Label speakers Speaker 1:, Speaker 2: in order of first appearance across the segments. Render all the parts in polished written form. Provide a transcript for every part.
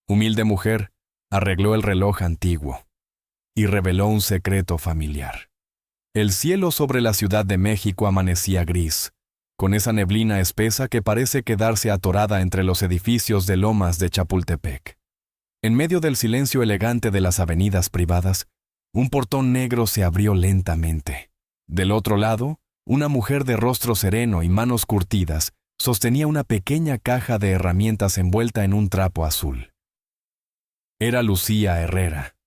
Speaker 1: Humilde mujer, arregló el reloj antiguo y reveló un secreto familiar. El cielo sobre la Ciudad de México amanecía gris, con esa neblina espesa que parece quedarse atorada entre los edificios de lomas de Chapultepec. En medio del silencio elegante de las avenidas privadas, un portón negro se abrió lentamente. Del otro lado, una mujer de rostro sereno y manos curtidas sostenía una pequeña caja de herramientas envuelta en un trapo azul. Era Lucía Herrera,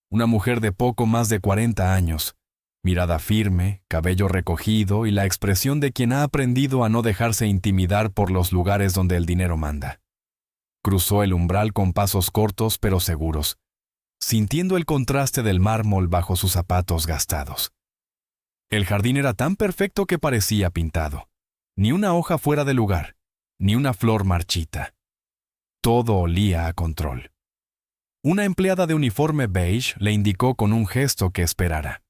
Speaker 1: una mujer de poco más de 40 años, mirada firme, cabello recogido y la expresión de quien ha aprendido a no dejarse intimidar por los lugares donde el dinero manda. Cruzó el umbral con pasos cortos pero seguros, sintiendo el contraste del mármol bajo sus zapatos gastados. El jardín era tan perfecto que parecía pintado. Ni una hoja fuera de lugar, ni una flor marchita. Todo olía a control. Una empleada de uniforme beige le indicó con un gesto que esperara.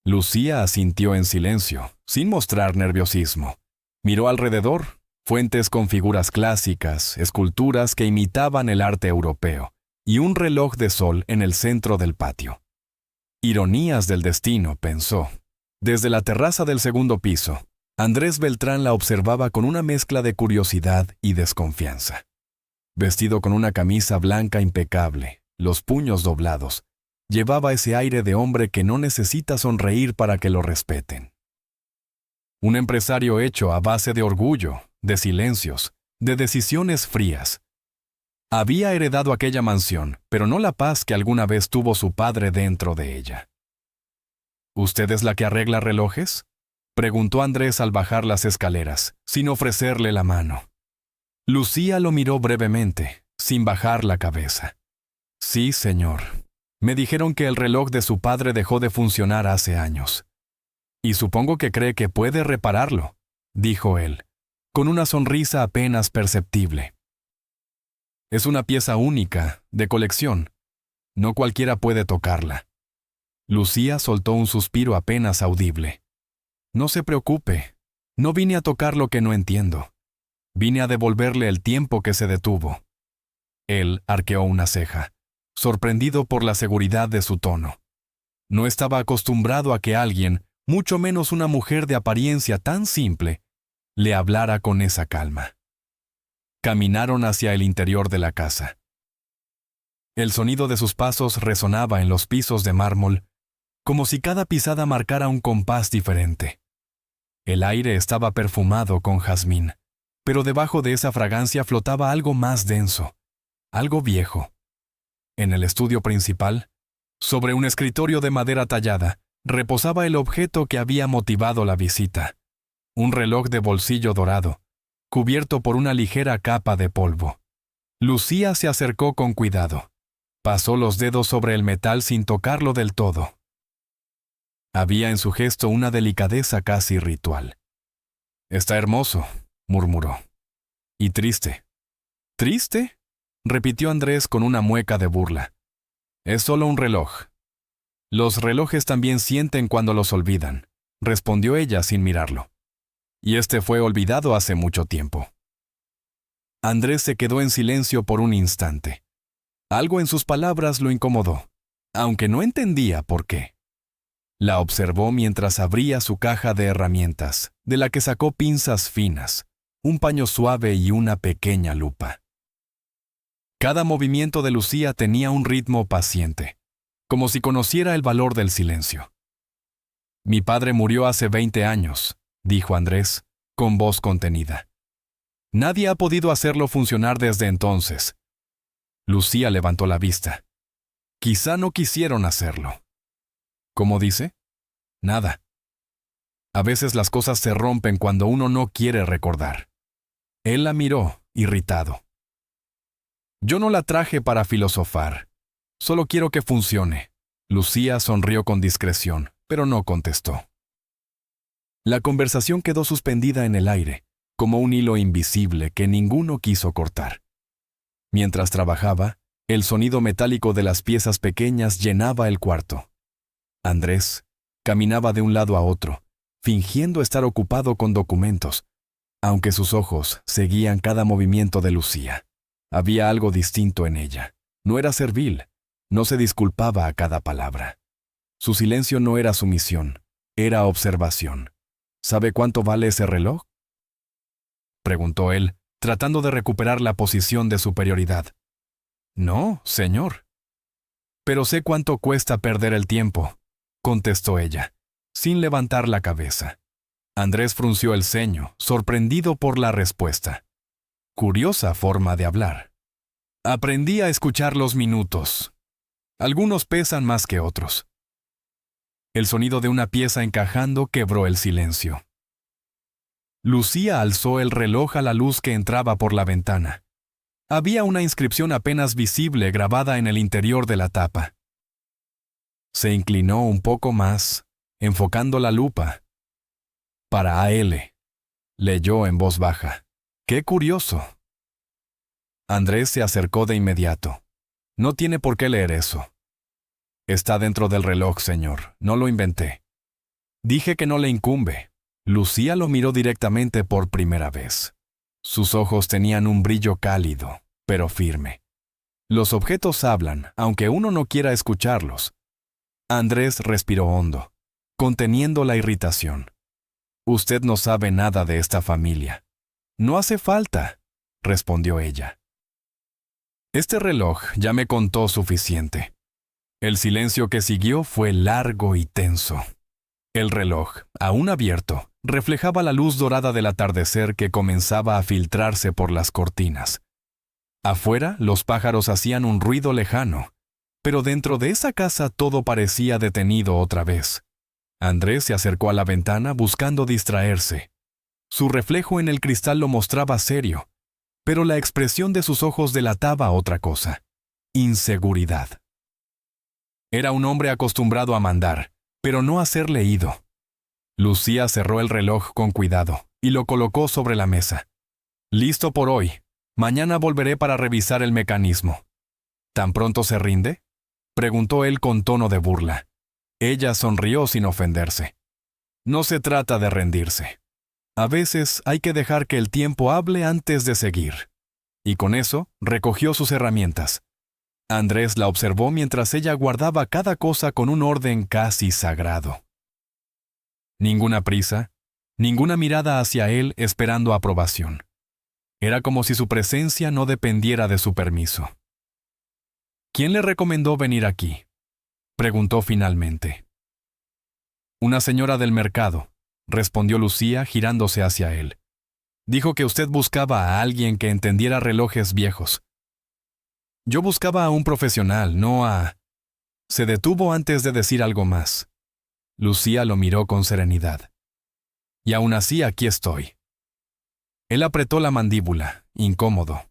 Speaker 1: Lucía asintió en silencio, sin mostrar nerviosismo. Miró alrededor, fuentes con figuras clásicas, esculturas que imitaban el arte europeo, y un reloj de sol en el centro del patio. Ironías del destino, pensó. Desde la terraza del segundo piso, Andrés Beltrán la observaba con una mezcla de curiosidad y desconfianza. Vestido con una camisa blanca impecable, los puños doblados, llevaba ese aire de hombre que no necesita sonreír para que lo respeten. Un empresario hecho a base de orgullo, de silencios, de decisiones frías. Había heredado aquella mansión, pero no la paz que alguna vez tuvo su padre dentro de ella. ¿Usted es la que arregla relojes?, preguntó Andrés al bajar las escaleras, sin ofrecerle la mano. Lucía lo miró brevemente, sin bajar la cabeza. Sí, señor. Me dijeron que el reloj de su padre dejó de funcionar hace años. Y supongo que cree que puede repararlo, dijo él, con una sonrisa apenas perceptible. Es una pieza única, de colección. No cualquiera puede tocarla. Lucía soltó un suspiro apenas audible. No se preocupe, no vine a tocar lo que no entiendo. Vine a devolverle el tiempo que se detuvo. Él arqueó una ceja, sorprendido por la seguridad de su tono. No estaba acostumbrado a que alguien, mucho menos una mujer de apariencia tan simple, le hablara con esa calma. Caminaron hacia el interior de la casa. El sonido de sus pasos resonaba en los pisos de mármol, como si cada pisada marcara un compás diferente. El aire estaba perfumado con jazmín, pero debajo de esa fragancia flotaba algo más denso, algo viejo. En el estudio principal, sobre un escritorio de madera tallada, reposaba el objeto que había motivado la visita, un reloj de bolsillo dorado, cubierto por una ligera capa de polvo. Lucía se acercó con cuidado. Pasó los dedos sobre el metal sin tocarlo del todo. Había en su gesto una delicadeza casi ritual. «Está hermoso», murmuró. «Y triste». «¿Triste?», repitió Andrés con una mueca de burla. «Es solo un reloj». «Los relojes también sienten cuando los olvidan», respondió ella sin mirarlo. «Y este fue olvidado hace mucho tiempo». Andrés se quedó en silencio por un instante. Algo en sus palabras lo incomodó, aunque no entendía por qué. La observó mientras abría su caja de herramientas, de la que sacó pinzas finas, un paño suave y una pequeña lupa. Cada movimiento de Lucía tenía un ritmo paciente, como si conociera el valor del silencio. «Mi padre murió hace 20 años», dijo Andrés, con voz contenida. «Nadie ha podido hacerlo funcionar desde entonces». Lucía levantó la vista. «Quizá no quisieron hacerlo». «¿Cómo dice?» «Nada. A veces las cosas se rompen cuando uno no quiere recordar». Él la miró, irritado. «Yo no la traje para filosofar. Solo quiero que funcione». Lucía sonrió con discreción, pero no contestó. La conversación quedó suspendida en el aire, como un hilo invisible que ninguno quiso cortar. Mientras trabajaba, el sonido metálico de las piezas pequeñas llenaba el cuarto. Andrés caminaba de un lado a otro, fingiendo estar ocupado con documentos, aunque sus ojos seguían cada movimiento de Lucía. Había algo distinto en ella. No era servil, no se disculpaba a cada palabra. Su silencio no era sumisión, era observación. ¿Sabe cuánto vale ese reloj?, preguntó él, tratando de recuperar la posición de superioridad. No, señor. Pero sé cuánto cuesta perder el tiempo, contestó ella, sin levantar la cabeza. Andrés frunció el ceño, sorprendido por la respuesta. Curiosa forma de hablar. Aprendí a escuchar los minutos. Algunos pesan más que otros. El sonido de una pieza encajando quebró el silencio. Lucía alzó el reloj a la luz que entraba por la ventana. Había una inscripción apenas visible grabada en el interior de la tapa. Se inclinó un poco más, enfocando la lupa. Para A.L., leyó en voz baja. ¡Qué curioso! Andrés se acercó de inmediato. No tiene por qué leer eso. Está dentro del reloj, señor. No lo inventé. Dije que no le incumbe. Lucía lo miró directamente por primera vez. Sus ojos tenían un brillo cálido, pero firme. Los objetos hablan, aunque uno no quiera escucharlos. Andrés respiró hondo, conteniendo la irritación. Usted no sabe nada de esta familia. No hace falta, respondió ella. Este reloj ya me contó suficiente. El silencio que siguió fue largo y tenso. El reloj, aún abierto, reflejaba la luz dorada del atardecer que comenzaba a filtrarse por las cortinas. Afuera, los pájaros hacían un ruido lejano, pero dentro de esa casa todo parecía detenido otra vez. Andrés se acercó a la ventana buscando distraerse. Su reflejo en el cristal lo mostraba serio, pero la expresión de sus ojos delataba otra cosa: inseguridad. Era un hombre acostumbrado a mandar, pero no a ser leído. Lucía cerró el reloj con cuidado y lo colocó sobre la mesa. Listo por hoy. Mañana volveré para revisar el mecanismo. ¿Tan pronto se rinde?, preguntó él con tono de burla. Ella sonrió sin ofenderse. No se trata de rendirse. A veces hay que dejar que el tiempo hable antes de seguir. Y con eso recogió sus herramientas. Andrés la observó mientras ella guardaba cada cosa con un orden casi sagrado. Ninguna prisa, ninguna mirada hacia él esperando aprobación. Era como si su presencia no dependiera de su permiso. ¿Quién le recomendó venir aquí?, preguntó finalmente. Una señora del mercado, respondió Lucía girándose hacia él. Dijo que usted buscaba a alguien que entendiera relojes viejos. Yo buscaba a un profesional, no a... Se detuvo antes de decir algo más. Lucía lo miró con serenidad. Y aún así aquí estoy. Él apretó la mandíbula, incómodo.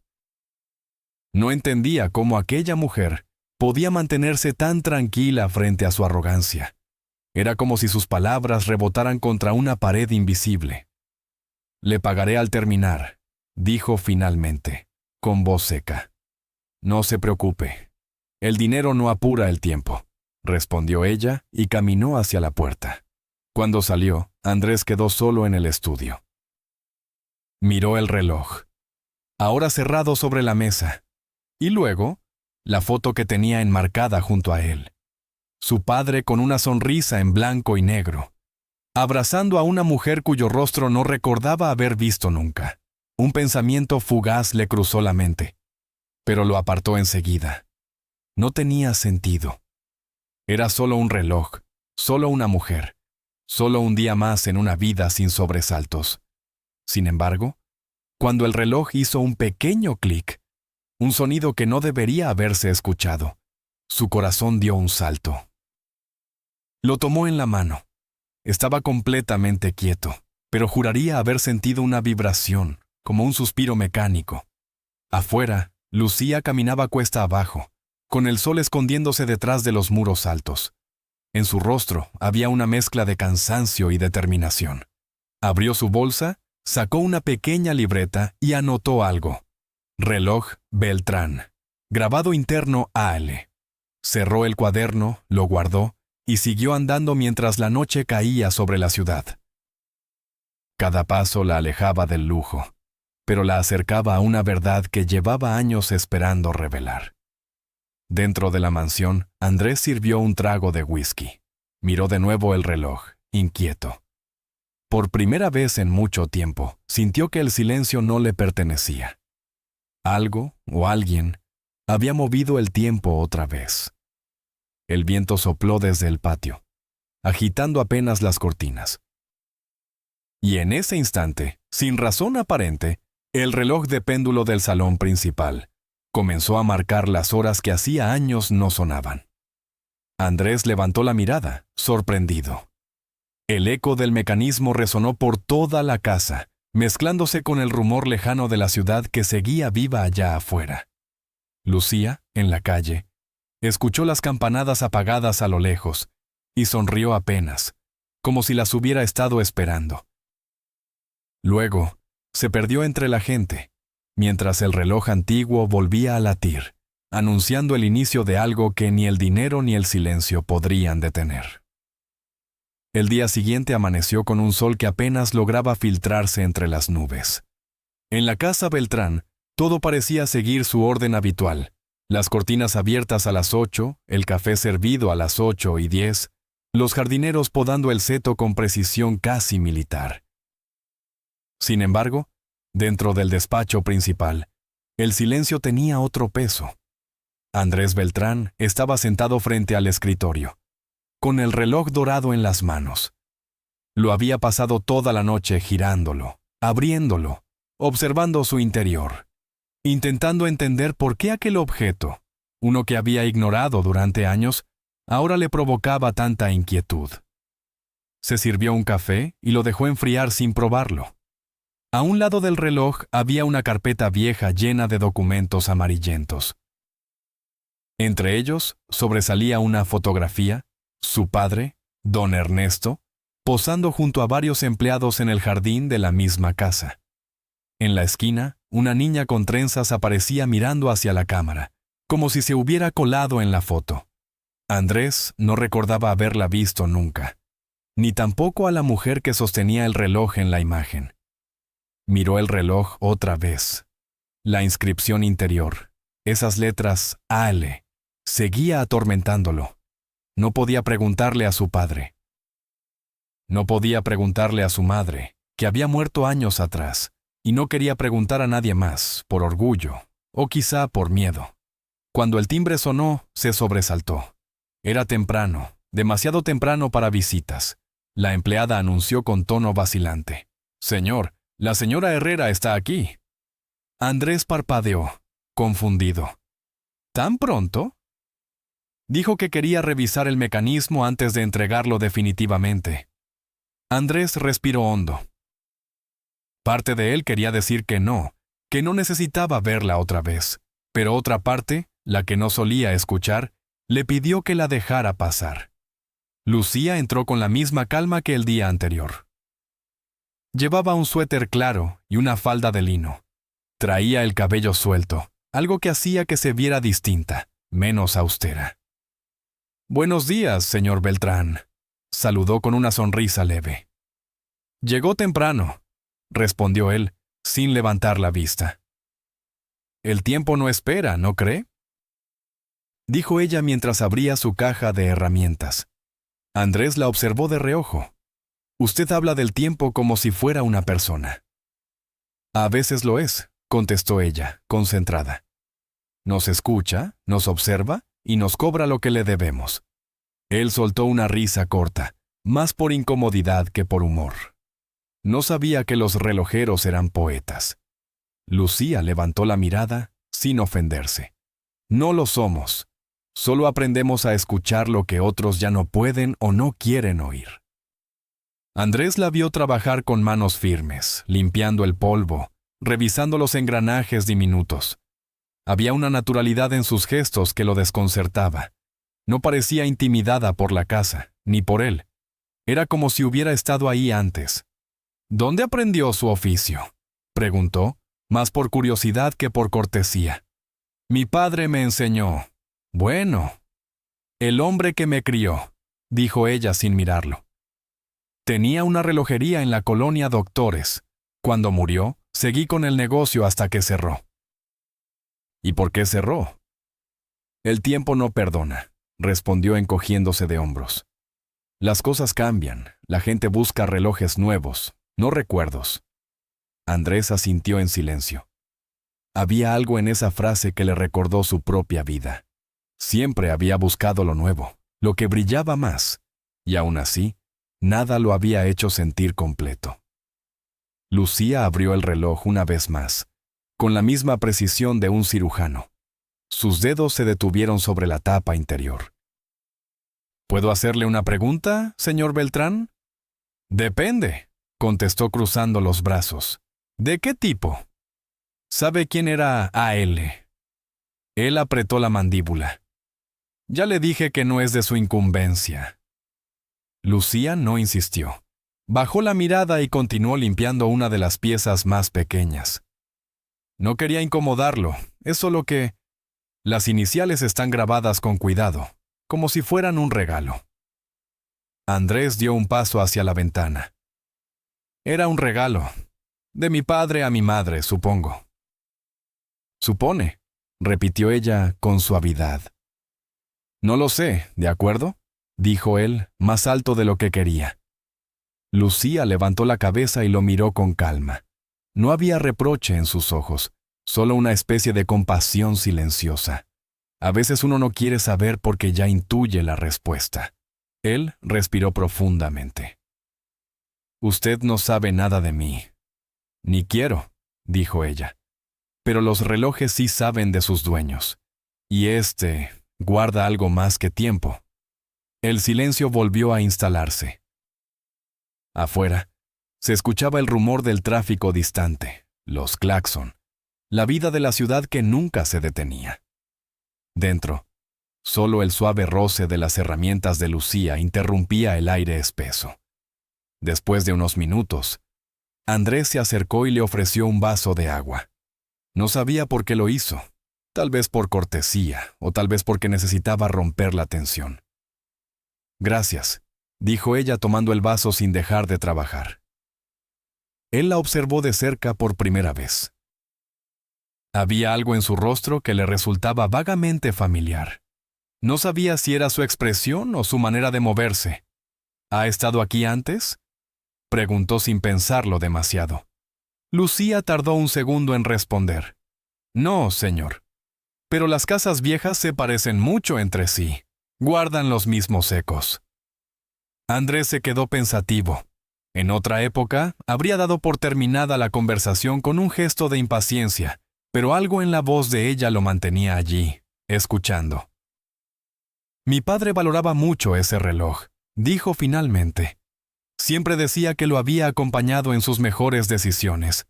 Speaker 1: No entendía cómo aquella mujer podía mantenerse tan tranquila frente a su arrogancia. Era como si sus palabras rebotaran contra una pared invisible. Le pagaré al terminar, dijo finalmente, con voz seca. No se preocupe. El dinero no apura el tiempo, respondió ella y caminó hacia la puerta. Cuando salió, Andrés quedó solo en el estudio. Miró el reloj, ahora cerrado sobre la mesa, y luego, la foto que tenía enmarcada junto a él. Su padre con una sonrisa en blanco y negro, abrazando a una mujer cuyo rostro no recordaba haber visto nunca. Un pensamiento fugaz le cruzó la mente, pero lo apartó enseguida. No tenía sentido. Era solo un reloj, solo una mujer, solo un día más en una vida sin sobresaltos. Sin embargo, cuando el reloj hizo un pequeño clic, un sonido que no debería haberse escuchado, su corazón dio un salto. Lo tomó en la mano. Estaba completamente quieto, pero juraría haber sentido una vibración, como un suspiro mecánico. Afuera, Lucía caminaba cuesta abajo, con el sol escondiéndose detrás de los muros altos. En su rostro había una mezcla de cansancio y determinación. Abrió su bolsa, sacó una pequeña libreta y anotó algo. Reloj Beltrán. Grabado interno A.L. Cerró el cuaderno, lo guardó y siguió andando mientras la noche caía sobre la ciudad. Cada paso la alejaba del lujo. pero la acercaba a una verdad que llevaba años esperando revelar. Dentro de la mansión, Andrés sirvió un trago de whisky. Miró de nuevo el reloj, inquieto. Por primera vez en mucho tiempo, sintió que el silencio no le pertenecía. Algo, o alguien, había movido el tiempo otra vez. El viento sopló desde el patio, agitando apenas las cortinas. Y en ese instante, sin razón aparente, el reloj de péndulo del salón principal comenzó a marcar las horas que hacía años no sonaban. Andrés levantó la mirada, sorprendido. El eco del mecanismo resonó por toda la casa, mezclándose con el rumor lejano de la ciudad que seguía viva allá afuera. Lucía, en la calle, escuchó las campanadas apagadas a lo lejos y sonrió apenas, como si las hubiera estado esperando. Luego, se perdió entre la gente, mientras el reloj antiguo volvía a latir, anunciando el inicio de algo que ni el dinero ni el silencio podrían detener. El día siguiente amaneció con un sol que apenas lograba filtrarse entre las nubes. En la casa Beltrán, todo parecía seguir su orden habitual. Las cortinas abiertas a las 8, el café servido a las 8:10, los jardineros podando el seto con precisión casi militar. Sin embargo, dentro del despacho principal, el silencio tenía otro peso. Andrés Beltrán estaba sentado frente al escritorio, con el reloj dorado en las manos. Lo había pasado toda la noche girándolo, abriéndolo, observando su interior, intentando entender por qué aquel objeto, uno que había ignorado durante años, ahora le provocaba tanta inquietud. Se sirvió un café y lo dejó enfriar sin probarlo. A un lado del reloj había una carpeta vieja llena de documentos amarillentos. Entre ellos sobresalía una fotografía, su padre, don Ernesto, posando junto a varios empleados en el jardín de la misma casa. En la esquina, una niña con trenzas aparecía mirando hacia la cámara, como si se hubiera colado en la foto. Andrés no recordaba haberla visto nunca, ni tampoco a la mujer que sostenía el reloj en la imagen. Miró el reloj otra vez. La inscripción interior, esas letras ALE, seguía atormentándolo. No podía preguntarle a su padre. No podía preguntarle a su madre, que había muerto años atrás, y no quería preguntar a nadie más, por orgullo, o quizá por miedo. Cuando el timbre sonó, se sobresaltó. Era temprano, demasiado temprano para visitas. La empleada anunció con tono vacilante: «Señor, la señora Herrera está aquí». Andrés parpadeó, confundido. ¿Tan pronto? Dijo que quería revisar el mecanismo antes de entregarlo definitivamente. Andrés respiró hondo. Parte de él quería decir que no necesitaba verla otra vez, pero otra parte, la que no solía escuchar, le pidió que la dejara pasar. Lucía entró con la misma calma que el día anterior. Llevaba un suéter claro y una falda de lino. Traía el cabello suelto, algo que hacía que se viera distinta, menos austera. «Buenos días, señor Beltrán», saludó con una sonrisa leve. «Llegó temprano», respondió él, sin levantar la vista. «El tiempo no espera, ¿no cree?», dijo ella mientras abría su caja de herramientas. Andrés la observó de reojo. «Usted habla del tiempo como si fuera una persona». «A veces lo es», contestó ella, concentrada. «Nos escucha, nos observa y nos cobra lo que le debemos». Él soltó una risa corta, más por incomodidad que por humor. No sabía que los relojeros eran poetas. Lucía levantó la mirada sin ofenderse. No lo somos. Solo aprendemos a escuchar lo que otros ya no pueden o no quieren oír. Andrés la vio trabajar con manos firmes, limpiando el polvo, revisando los engranajes diminutos. Había una naturalidad en sus gestos que lo desconcertaba. No parecía intimidada por la casa, ni por él. Era como si hubiera estado ahí antes. «¿Dónde aprendió su oficio?», preguntó, más por curiosidad que por cortesía. «Mi padre me enseñó». «Bueno». «El hombre que me crió», dijo ella sin mirarlo. Tenía una relojería en la colonia Doctores. Cuando murió, Seguí con el negocio hasta que cerró. ¿Y por qué cerró? El tiempo no perdona, respondió encogiéndose de hombros. Las cosas cambian, la gente busca relojes nuevos, no recuerdos. Andrés asintió en silencio. Había algo en esa frase que le recordó su propia vida. Siempre había buscado lo nuevo, lo que brillaba más, y aún así, nada lo había hecho sentir completo. Lucía abrió el reloj una vez más, con la misma precisión de un cirujano. Sus dedos se detuvieron sobre la tapa interior. ¿Puedo hacerle una pregunta, señor Beltrán? Depende, contestó cruzando los brazos. ¿De qué tipo? ¿Sabe quién era A.L.? Él apretó la mandíbula. Ya le dije que no es de su incumbencia. Lucía no insistió. Bajó la mirada y continuó limpiando una de las piezas más pequeñas. No quería incomodarlo, es solo que las iniciales están grabadas con cuidado, como si fueran un regalo. Andrés dio un paso hacia la ventana. Era un regalo, de mi padre a mi madre, supongo. Supone, repitió ella con suavidad. No lo sé, ¿de acuerdo?, dijo él, más alto de lo que quería. Lucía levantó la cabeza y lo miró con calma. No había reproche en sus ojos, solo una especie de compasión silenciosa. A veces uno no quiere saber porque ya intuye la respuesta. Él respiró profundamente. Usted no sabe nada de mí. Ni quiero, dijo ella. Pero los relojes sí saben de sus dueños. Y guarda algo más que tiempo. El silencio volvió a instalarse. Afuera, se escuchaba el rumor del tráfico distante, los claxon, la vida de la ciudad que nunca se detenía. Dentro, solo el suave roce de las herramientas de Lucía interrumpía el aire espeso. Después de unos minutos, Andrés se acercó y le ofreció un vaso de agua. No sabía por qué lo hizo, tal vez por cortesía o tal vez porque necesitaba romper la tensión. Gracias, dijo ella tomando el vaso sin dejar de trabajar. Él la observó de cerca por primera vez. Había algo en su rostro que le resultaba vagamente familiar. No sabía si era su expresión o su manera de moverse. ¿Ha estado aquí antes?, preguntó sin pensarlo demasiado. Lucía tardó un segundo en responder. No, señor. Pero las casas viejas se parecen mucho entre sí. Guardan los mismos ecos. Andrés se quedó pensativo. En otra época, habría dado por terminada la conversación con un gesto de impaciencia, pero algo en la voz de ella lo mantenía allí, escuchando. Mi padre valoraba mucho ese reloj, dijo finalmente. Siempre decía que lo había acompañado en sus mejores decisiones.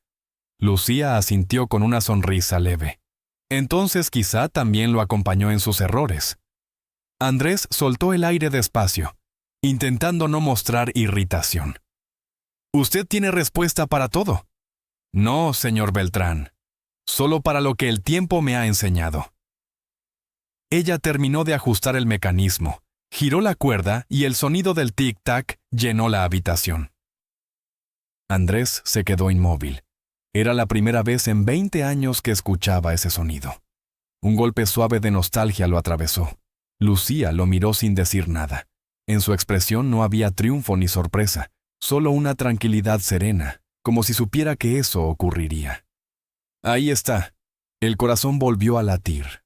Speaker 1: Lucía asintió con una sonrisa leve. Entonces quizá también lo acompañó en sus errores. Andrés soltó el aire despacio, intentando no mostrar irritación. ¿Usted tiene respuesta para todo? No, señor Beltrán. Solo para lo que el tiempo me ha enseñado. Ella terminó de ajustar el mecanismo, giró la cuerda y el sonido del tic-tac llenó la habitación. Andrés se quedó inmóvil. Era la primera vez en 20 años que escuchaba ese sonido. Un golpe suave de nostalgia lo atravesó. Lucía lo miró sin decir nada. En su expresión no había triunfo ni sorpresa, solo una tranquilidad serena, como si supiera que eso ocurriría. Ahí está. El corazón volvió a latir.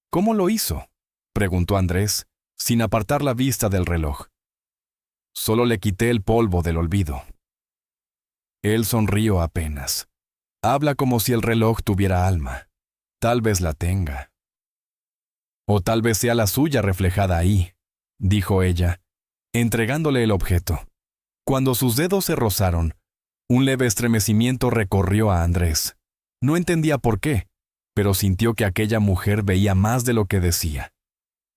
Speaker 1: ¿Cómo lo hizo?, preguntó Andrés, sin apartar la vista del reloj. Solo le quité el polvo del olvido. Él sonrió apenas. Habla como si el reloj tuviera alma. Tal vez la tenga. O tal vez sea la suya reflejada ahí, dijo ella, entregándole el objeto. Cuando sus dedos se rozaron, un leve estremecimiento recorrió a Andrés. No entendía por qué, pero sintió que aquella mujer veía más de lo que decía.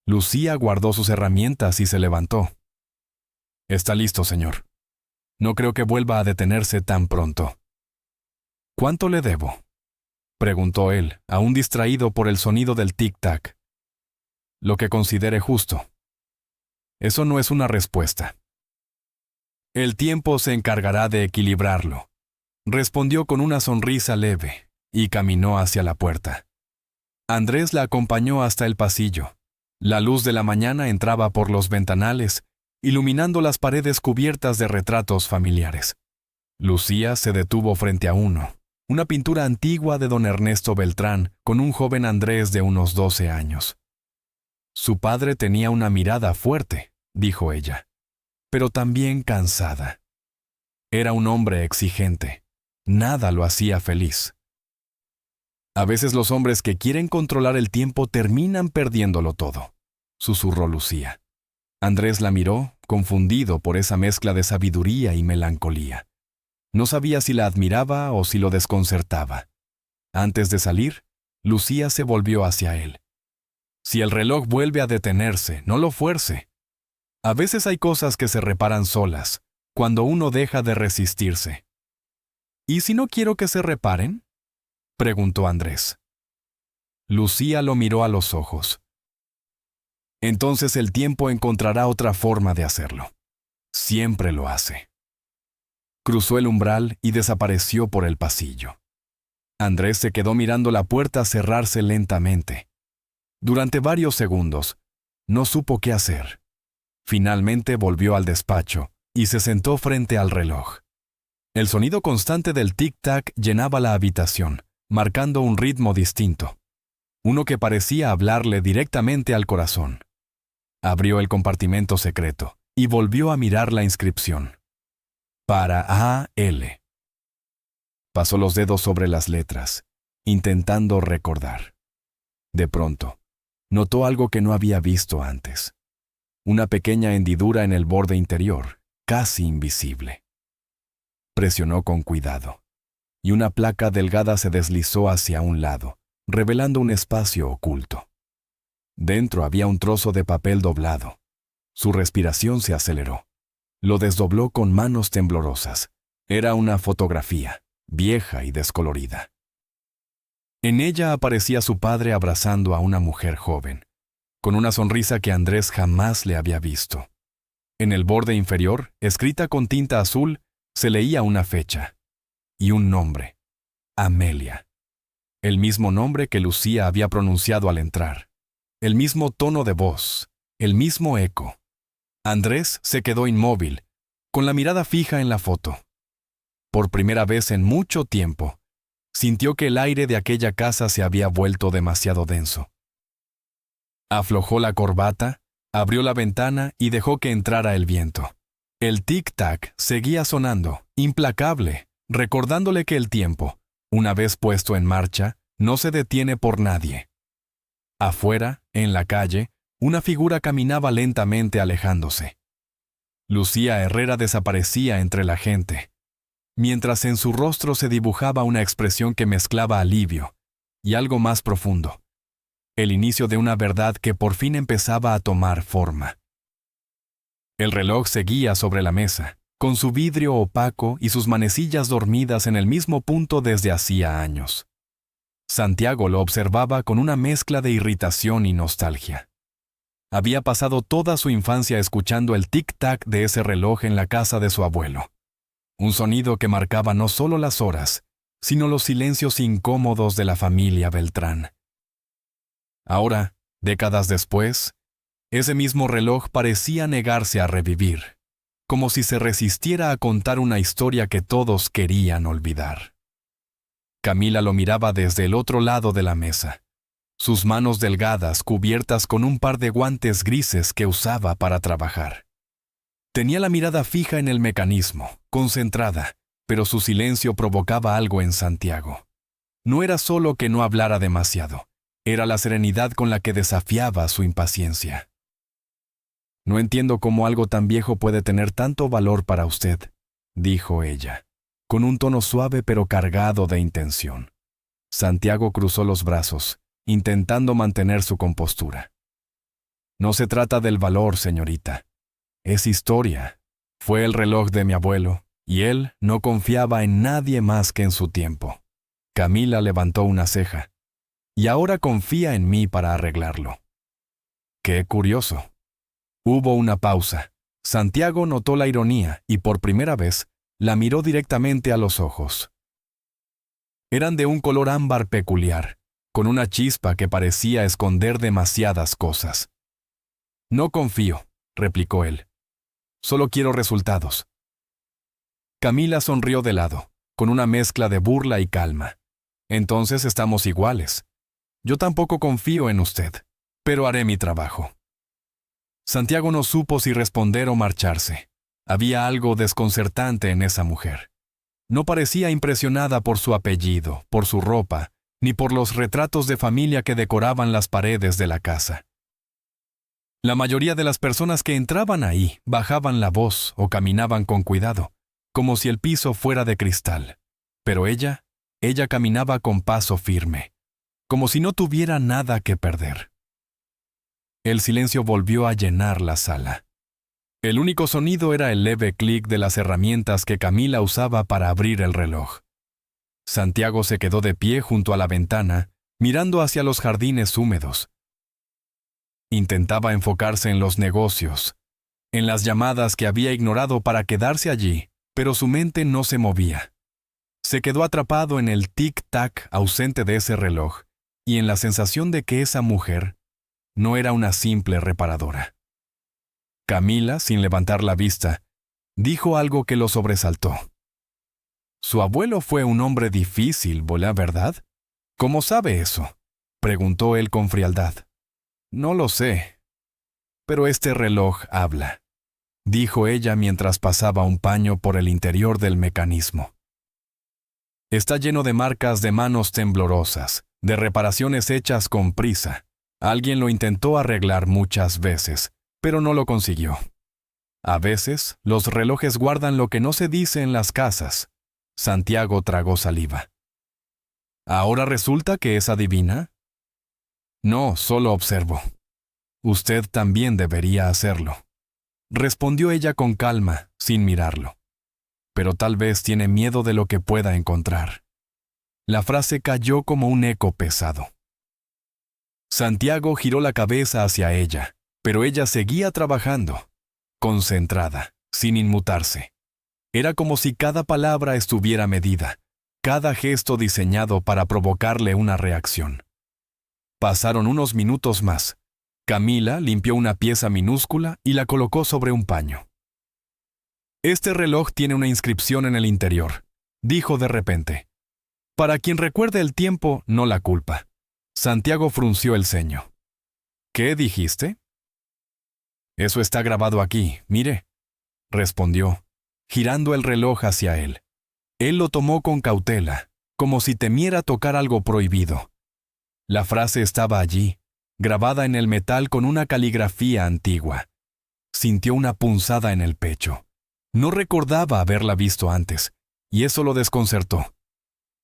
Speaker 1: Lucía guardó sus herramientas y se levantó. Está listo, señor. No creo que vuelva a detenerse tan pronto. ¿Cuánto le debo?, preguntó él, aún distraído por el sonido del tic-tac. Lo que considere justo. Eso no es una respuesta. El tiempo se encargará de equilibrarlo, respondió con una sonrisa leve y caminó hacia la puerta. Andrés la acompañó hasta el pasillo. La luz de la mañana entraba por los ventanales, iluminando las paredes cubiertas de retratos familiares. Lucía se detuvo frente a uno, una pintura antigua de don Ernesto Beltrán con un joven Andrés de unos 12 años. Su padre tenía una mirada fuerte, dijo ella, pero también cansada. Era un hombre exigente. Nada lo hacía feliz. A veces los hombres que quieren controlar el tiempo terminan perdiéndolo todo, susurró Lucía. Andrés la miró, confundido por esa mezcla de sabiduría y melancolía. No sabía si la admiraba o si lo desconcertaba. Antes de salir, Lucía se volvió hacia él. Si el reloj vuelve a detenerse, no lo fuerce. A veces hay cosas que se reparan solas, cuando uno deja de resistirse. ¿Y si no quiero que se reparen?, preguntó Andrés. Lucía lo miró a los ojos. Entonces el tiempo encontrará otra forma de hacerlo. Siempre lo hace. Cruzó el umbral y desapareció por el pasillo. Andrés se quedó mirando la puerta cerrarse lentamente. Durante varios segundos, no supo qué hacer. Finalmente volvió al despacho y se sentó frente al reloj. El sonido constante del tic-tac llenaba la habitación, marcando un ritmo distinto, uno que parecía hablarle directamente al corazón. Abrió el compartimento secreto y volvió a mirar la inscripción. Para A.L. Pasó los dedos sobre las letras, intentando recordar. De pronto, notó algo que no había visto antes. Una pequeña hendidura en el borde interior, casi invisible. Presionó con cuidado, y una placa delgada se deslizó hacia un lado, revelando un espacio oculto. Dentro había un trozo de papel doblado. Su respiración se aceleró. Lo desdobló con manos temblorosas. Era una fotografía, vieja y descolorida. En ella aparecía su padre abrazando a una mujer joven, con una sonrisa que Andrés jamás le había visto. En el borde inferior, escrita con tinta azul, se leía una fecha y un nombre: Amelia. El mismo nombre que Lucía había pronunciado al entrar. El mismo tono de voz, el mismo eco. Andrés se quedó inmóvil, con la mirada fija en la foto. Por primera vez en mucho tiempo, sintió que el aire de aquella casa se había vuelto demasiado denso. Aflojó la corbata, abrió la ventana y dejó que entrara el viento. El tic-tac seguía sonando, implacable, recordándole que el tiempo, una vez puesto en marcha, no se detiene por nadie. Afuera, en la calle, una figura caminaba lentamente alejándose. Lucía Herrera desaparecía entre la gente, mientras en su rostro se dibujaba una expresión que mezclaba alivio y algo más profundo. El inicio de una verdad que por fin empezaba a tomar forma. El reloj seguía sobre la mesa, con su vidrio opaco y sus manecillas dormidas en el mismo punto desde hacía años. Santiago lo observaba con una mezcla de irritación y nostalgia. Había pasado toda su infancia escuchando el tic-tac de ese reloj en la casa de su abuelo. Un sonido que marcaba no solo las horas, sino los silencios incómodos de la familia Beltrán. Ahora, décadas después, ese mismo reloj parecía negarse a revivir, como si se resistiera a contar una historia que todos querían olvidar. Camila lo miraba desde el otro lado de la mesa, sus manos delgadas cubiertas con un par de guantes grises que usaba para trabajar. Tenía la mirada fija en el mecanismo, concentrada, pero su silencio provocaba algo en Santiago. No era solo que no hablara demasiado, era la serenidad con la que desafiaba su impaciencia. «No entiendo cómo algo tan viejo puede tener tanto valor para usted», dijo ella, con un tono suave pero cargado de intención. Santiago cruzó los brazos, intentando mantener su compostura. «No se trata del valor, señorita. Es historia. Fue el reloj de mi abuelo, y él no confiaba en nadie más que en su tiempo». Camila levantó una ceja. «Y ahora confía en mí para arreglarlo». «Qué curioso». Hubo una pausa. Santiago notó la ironía y por primera vez la miró directamente a los ojos. Eran de un color ámbar peculiar, con una chispa que parecía esconder demasiadas cosas. No confío, replicó él. Solo quiero resultados. Camila sonrió de lado, con una mezcla de burla y calma. Entonces estamos iguales. Yo tampoco confío en usted, pero haré mi trabajo. Santiago no supo si responder o marcharse. Había algo desconcertante en esa mujer. No parecía impresionada por su apellido, por su ropa, ni por los retratos de familia que decoraban las paredes de la casa. La mayoría de las personas que entraban ahí bajaban la voz o caminaban con cuidado, como si el piso fuera de cristal. Pero ella caminaba con paso firme, como si no tuviera nada que perder. El silencio volvió a llenar la sala. El único sonido era el leve clic de las herramientas que Camila usaba para abrir el reloj. Santiago se quedó de pie junto a la ventana, mirando hacia los jardines húmedos. Intentaba enfocarse en los negocios, en las llamadas que había ignorado para quedarse allí, pero su mente no se movía. Se quedó atrapado en el tic-tac ausente de ese reloj y en la sensación de que esa mujer no era una simple reparadora. Camila, sin levantar la vista, dijo algo que lo sobresaltó. «Su abuelo fue un hombre difícil, ¿verdad? ¿Cómo sabe eso?», preguntó él con frialdad. «No lo sé, pero este reloj habla», dijo ella mientras pasaba un paño por el interior del mecanismo. Está lleno de marcas de manos temblorosas, de reparaciones hechas con prisa. Alguien lo intentó arreglar muchas veces, pero no lo consiguió. A veces, los relojes guardan lo que no se dice en las casas. Santiago tragó saliva. ¿Ahora resulta que es adivina? No, solo observo. Usted también debería hacerlo. Respondió ella con calma, sin mirarlo. Pero tal vez tiene miedo de lo que pueda encontrar. La frase cayó como un eco pesado. Santiago giró la cabeza hacia ella, pero ella seguía trabajando, concentrada, sin inmutarse. Era como si cada palabra estuviera medida, cada gesto diseñado para provocarle una reacción. Pasaron unos minutos más. Camila limpió una pieza minúscula y la colocó sobre un paño. «Este reloj tiene una inscripción en el interior», dijo de repente. «Para quien recuerde el tiempo, no la culpa». Santiago frunció el ceño. «¿Qué dijiste?» «Eso está grabado aquí, mire», respondió, girando el reloj hacia él. Él lo tomó con cautela, como si temiera tocar algo prohibido. La frase estaba allí, grabada en el metal con una caligrafía antigua. Sintió una punzada en el pecho. No recordaba haberla visto antes, y eso lo desconcertó.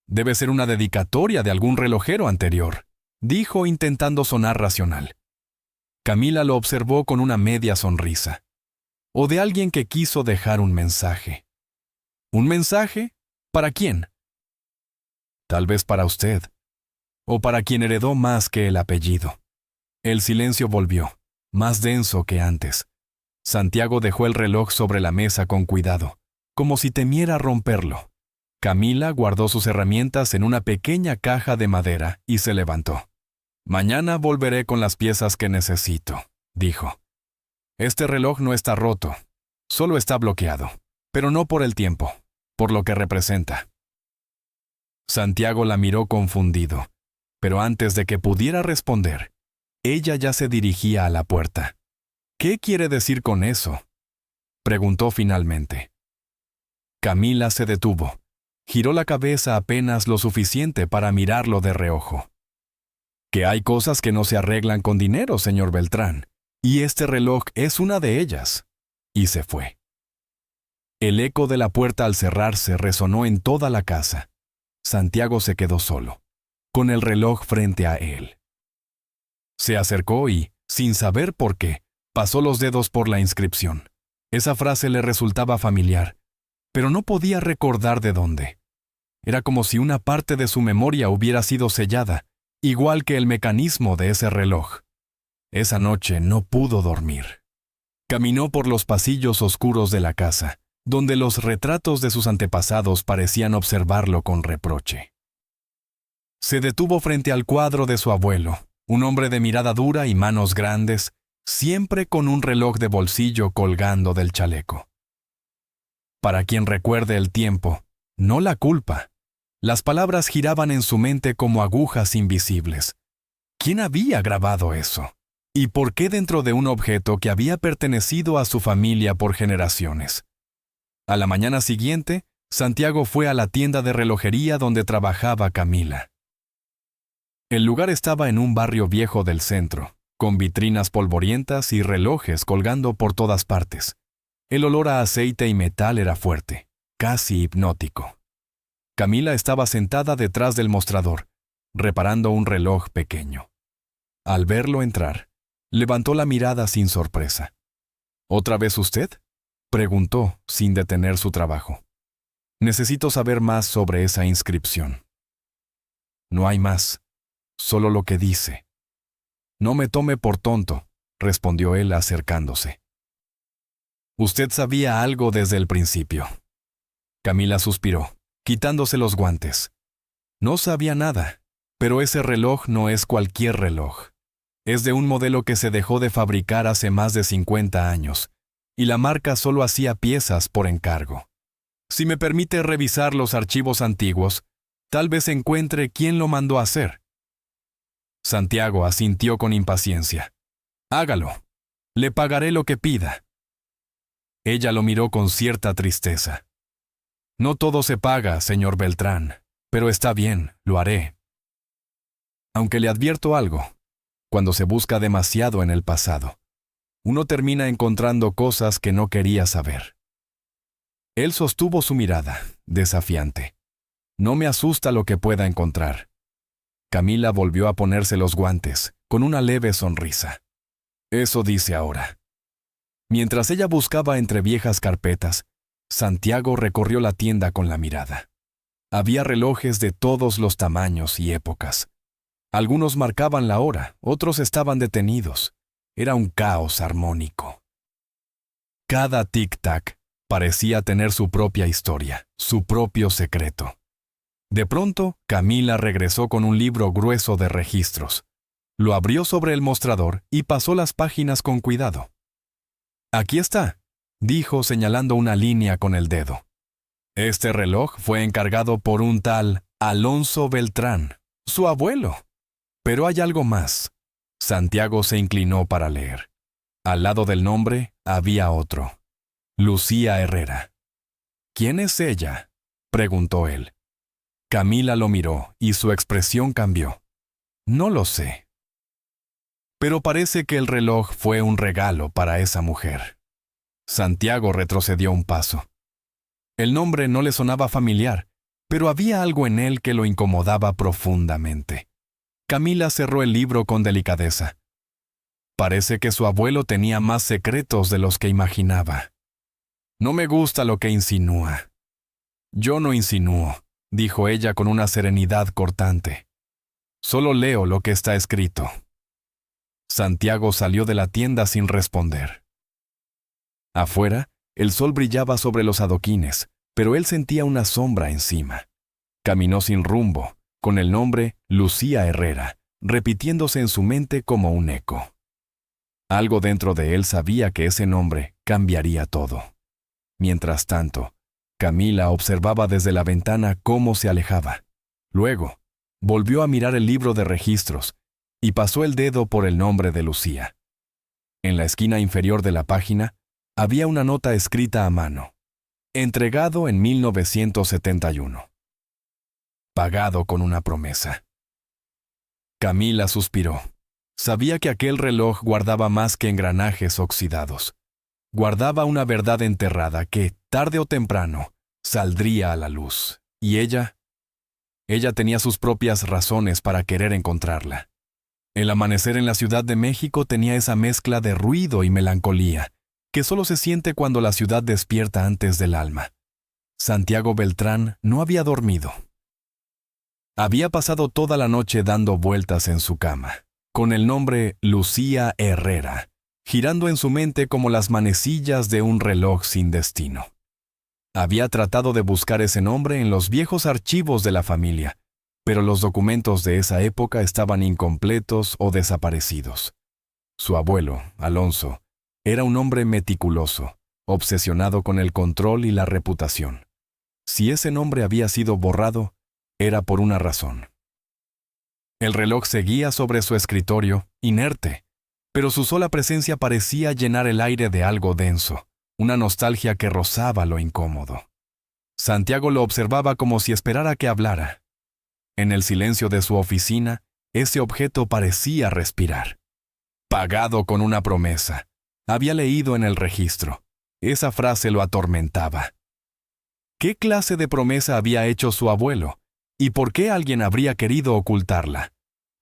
Speaker 1: «Debe ser una dedicatoria de algún relojero anterior», dijo intentando sonar racional. Camila lo observó con una media sonrisa. «O de alguien que quiso dejar un mensaje». «¿Un mensaje? ¿Para quién?» «Tal vez para usted. O para quien heredó más que el apellido». El silencio volvió, más denso que antes. Santiago dejó el reloj sobre la mesa con cuidado, como si temiera romperlo. Camila guardó sus herramientas en una pequeña caja de madera y se levantó. «Mañana volveré con las piezas que necesito», dijo. «Este reloj no está roto, solo está bloqueado, pero no por el tiempo, por lo que representa». Santiago la miró confundido, pero antes de que pudiera responder, ella ya se dirigía a la puerta. «¿Qué quiere decir con eso?», preguntó finalmente. Camila se detuvo. Giró la cabeza apenas lo suficiente para mirarlo de reojo. «Que hay cosas que no se arreglan con dinero, señor Beltrán, y este reloj es una de ellas». Y se fue. El eco de la puerta al cerrarse resonó en toda la casa. Santiago se quedó solo, con el reloj frente a él. Se acercó y, sin saber por qué, pasó los dedos por la inscripción. Esa frase le resultaba familiar, pero no podía recordar de dónde. Era como si una parte de su memoria hubiera sido sellada, igual que el mecanismo de ese reloj. Esa noche no pudo dormir. Caminó por los pasillos oscuros de la casa, donde los retratos de sus antepasados parecían observarlo con reproche. Se detuvo frente al cuadro de su abuelo, un hombre de mirada dura y manos grandes, siempre con un reloj de bolsillo colgando del chaleco. Para quien recuerde el tiempo, no la culpa. Las palabras giraban en su mente como agujas invisibles. ¿Quién había grabado eso? ¿Y por qué dentro de un objeto que había pertenecido a su familia por generaciones? A la mañana siguiente, Santiago fue a la tienda de relojería donde trabajaba Camila. El lugar estaba en un barrio viejo del centro, con vitrinas polvorientas y relojes colgando por todas partes. El olor a aceite y metal era fuerte, casi hipnótico. Camila estaba sentada detrás del mostrador, reparando un reloj pequeño. Al verlo entrar, levantó la mirada sin sorpresa. ¿Otra vez usted?, preguntó, sin detener su trabajo. Necesito saber más sobre esa inscripción. No hay más, solo lo que dice. No me tome por tonto, respondió él acercándose. Usted sabía algo desde el principio. Camila suspiró, quitándose los guantes. No sabía nada, pero ese reloj no es cualquier reloj. Es de un modelo que se dejó de fabricar hace más de 50 años, y la marca solo hacía piezas por encargo. Si me permite revisar los archivos antiguos, tal vez encuentre quién lo mandó a hacer. Santiago asintió con impaciencia. Hágalo. Le pagaré lo que pida. Ella lo miró con cierta tristeza. No todo se paga, señor Beltrán, pero está bien, lo haré. Aunque le advierto algo, cuando se busca demasiado en el pasado, uno termina encontrando cosas que no quería saber. Él sostuvo su mirada, desafiante. No me asusta lo que pueda encontrar. Camila volvió a ponerse los guantes, con una leve sonrisa. Eso dice ahora. Mientras ella buscaba entre viejas carpetas, Santiago recorrió la tienda con la mirada. Había relojes de todos los tamaños y épocas. Algunos marcaban la hora, otros estaban detenidos. Era un caos armónico. Cada tic-tac parecía tener su propia historia, su propio secreto. De pronto, Camila regresó con un libro grueso de registros. Lo abrió sobre el mostrador y pasó las páginas con cuidado. Aquí está, dijo señalando una línea con el dedo. Este reloj fue encargado por un tal Alonso Beltrán, su abuelo. Pero hay algo más. Santiago se inclinó para leer. Al lado del nombre había otro. Lucía Herrera. ¿Quién es ella?, preguntó él. Camila lo miró y su expresión cambió. No lo sé. Pero parece que el reloj fue un regalo para esa mujer. Santiago retrocedió un paso. El nombre no le sonaba familiar, pero había algo en él que lo incomodaba profundamente. Camila cerró el libro con delicadeza. Parece que su abuelo tenía más secretos de los que imaginaba. No me gusta lo que insinúa. Yo no insinúo, dijo ella con una serenidad cortante. Solo leo lo que está escrito. Santiago salió de la tienda sin responder. Afuera, el sol brillaba sobre los adoquines, pero él sentía una sombra encima. Caminó sin rumbo, con el nombre Lucía Herrera, repitiéndose en su mente como un eco. Algo dentro de él sabía que ese nombre cambiaría todo. Mientras tanto, Camila observaba desde la ventana cómo se alejaba. Luego, volvió a mirar el libro de registros y pasó el dedo por el nombre de Lucía. En la esquina inferior de la página había una nota escrita a mano. Entregado en 1971. Pagado con una promesa. Camila suspiró. Sabía que aquel reloj guardaba más que engranajes oxidados. Guardaba una verdad enterrada que, tarde o temprano, saldría a la luz. Y ella tenía sus propias razones para querer encontrarla. El amanecer en la Ciudad de México tenía esa mezcla de ruido y melancolía, que solo se siente cuando la ciudad despierta antes del alma. Santiago Beltrán no había dormido. Había pasado toda la noche dando vueltas en su cama, con el nombre Lucía Herrera, girando en su mente como las manecillas de un reloj sin destino. Había tratado de buscar ese nombre en los viejos archivos de la familia, pero los documentos de esa época estaban incompletos o desaparecidos. Su abuelo, Alonso, era un hombre meticuloso, obsesionado con el control y la reputación. Si ese nombre había sido borrado, era por una razón. El reloj seguía sobre su escritorio, inerte, pero su sola presencia parecía llenar el aire de algo denso, una nostalgia que rozaba lo incómodo. Santiago lo observaba como si esperara que hablara. En el silencio de su oficina, ese objeto parecía respirar. Pagado con una promesa. Había leído en el registro. Esa frase lo atormentaba. ¿Qué clase de promesa había hecho su abuelo? ¿Y por qué alguien habría querido ocultarla?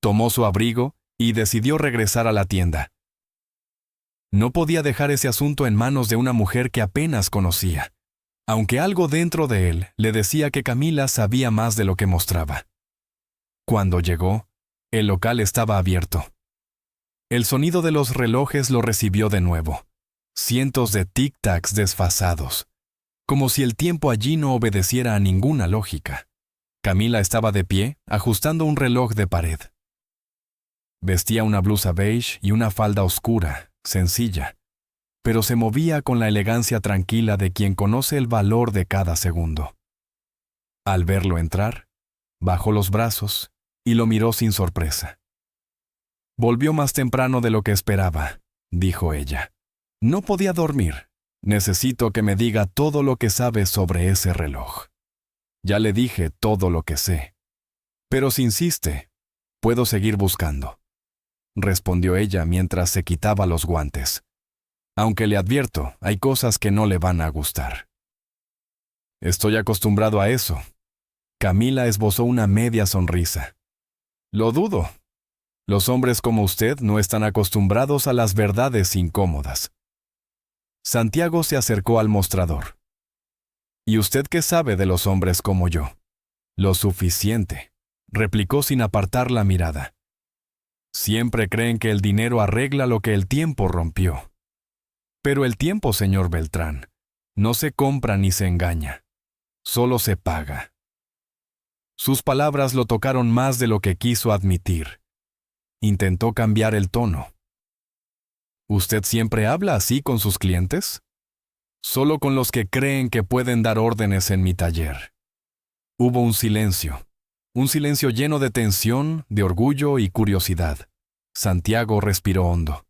Speaker 1: Tomó su abrigo y decidió regresar a la tienda. No podía dejar ese asunto en manos de una mujer que apenas conocía, aunque algo dentro de él le decía que Camila sabía más de lo que mostraba. Cuando llegó, el local estaba abierto. El sonido de los relojes lo recibió de nuevo. Cientos de tic-tacs desfasados, como si el tiempo allí no obedeciera a ninguna lógica. Camila estaba de pie, ajustando un reloj de pared. Vestía una blusa beige y una falda oscura, sencilla, pero se movía con la elegancia tranquila de quien conoce el valor de cada segundo. Al verlo entrar, bajó los brazos y lo miró sin sorpresa. Volvió más temprano de lo que esperaba, dijo ella. No podía dormir. Necesito que me diga todo lo que sabe sobre ese reloj. Ya le dije todo lo que sé. Pero si insiste, puedo seguir buscando, respondió ella mientras se quitaba los guantes. Aunque le advierto, hay cosas que no le van a gustar. Estoy acostumbrado a eso. Camila esbozó una media sonrisa. Lo dudo. Los hombres como usted no están acostumbrados a las verdades incómodas. Santiago se acercó al mostrador. ¿Y usted qué sabe de los hombres como yo? Lo suficiente, replicó sin apartar la mirada. Siempre creen que el dinero arregla lo que el tiempo rompió. Pero el tiempo, señor Beltrán, no se compra ni se engaña. Solo se paga. Sus palabras lo tocaron más de lo que quiso admitir. Intentó cambiar el tono. ¿Usted siempre habla así con sus clientes? Solo con los que creen que pueden dar órdenes en mi taller. Hubo un silencio lleno de tensión, de orgullo y curiosidad. Santiago respiró hondo.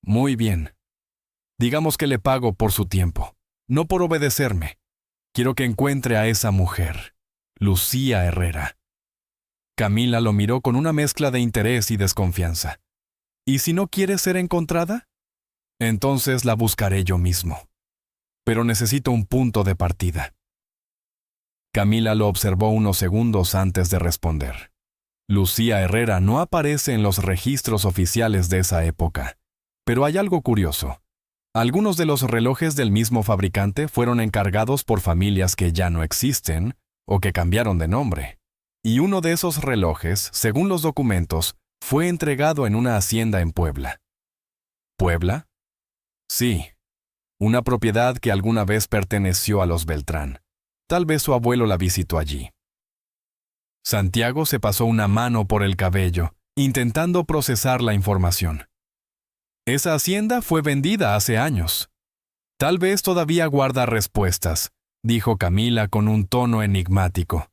Speaker 1: Muy bien. Digamos que le pago por su tiempo, no por obedecerme. Quiero que encuentre a esa mujer, Lucía Herrera. Camila lo miró con una mezcla de interés y desconfianza. ¿Y si no quiere ser encontrada? Entonces la buscaré yo mismo. Pero necesito un punto de partida. Camila lo observó unos segundos antes de responder. Lucía Herrera no aparece en los registros oficiales de esa época. Pero hay algo curioso. Algunos de los relojes del mismo fabricante fueron encargados por familias que ya no existen o que cambiaron de nombre. Y uno de esos relojes, según los documentos, fue entregado en una hacienda en Puebla. ¿Puebla? Sí, una propiedad que alguna vez perteneció a los Beltrán. Tal vez su abuelo la visitó allí. Santiago se pasó una mano por el cabello, intentando procesar la información. Esa hacienda fue vendida hace años. Tal vez todavía guarda respuestas, dijo Camila con un tono enigmático.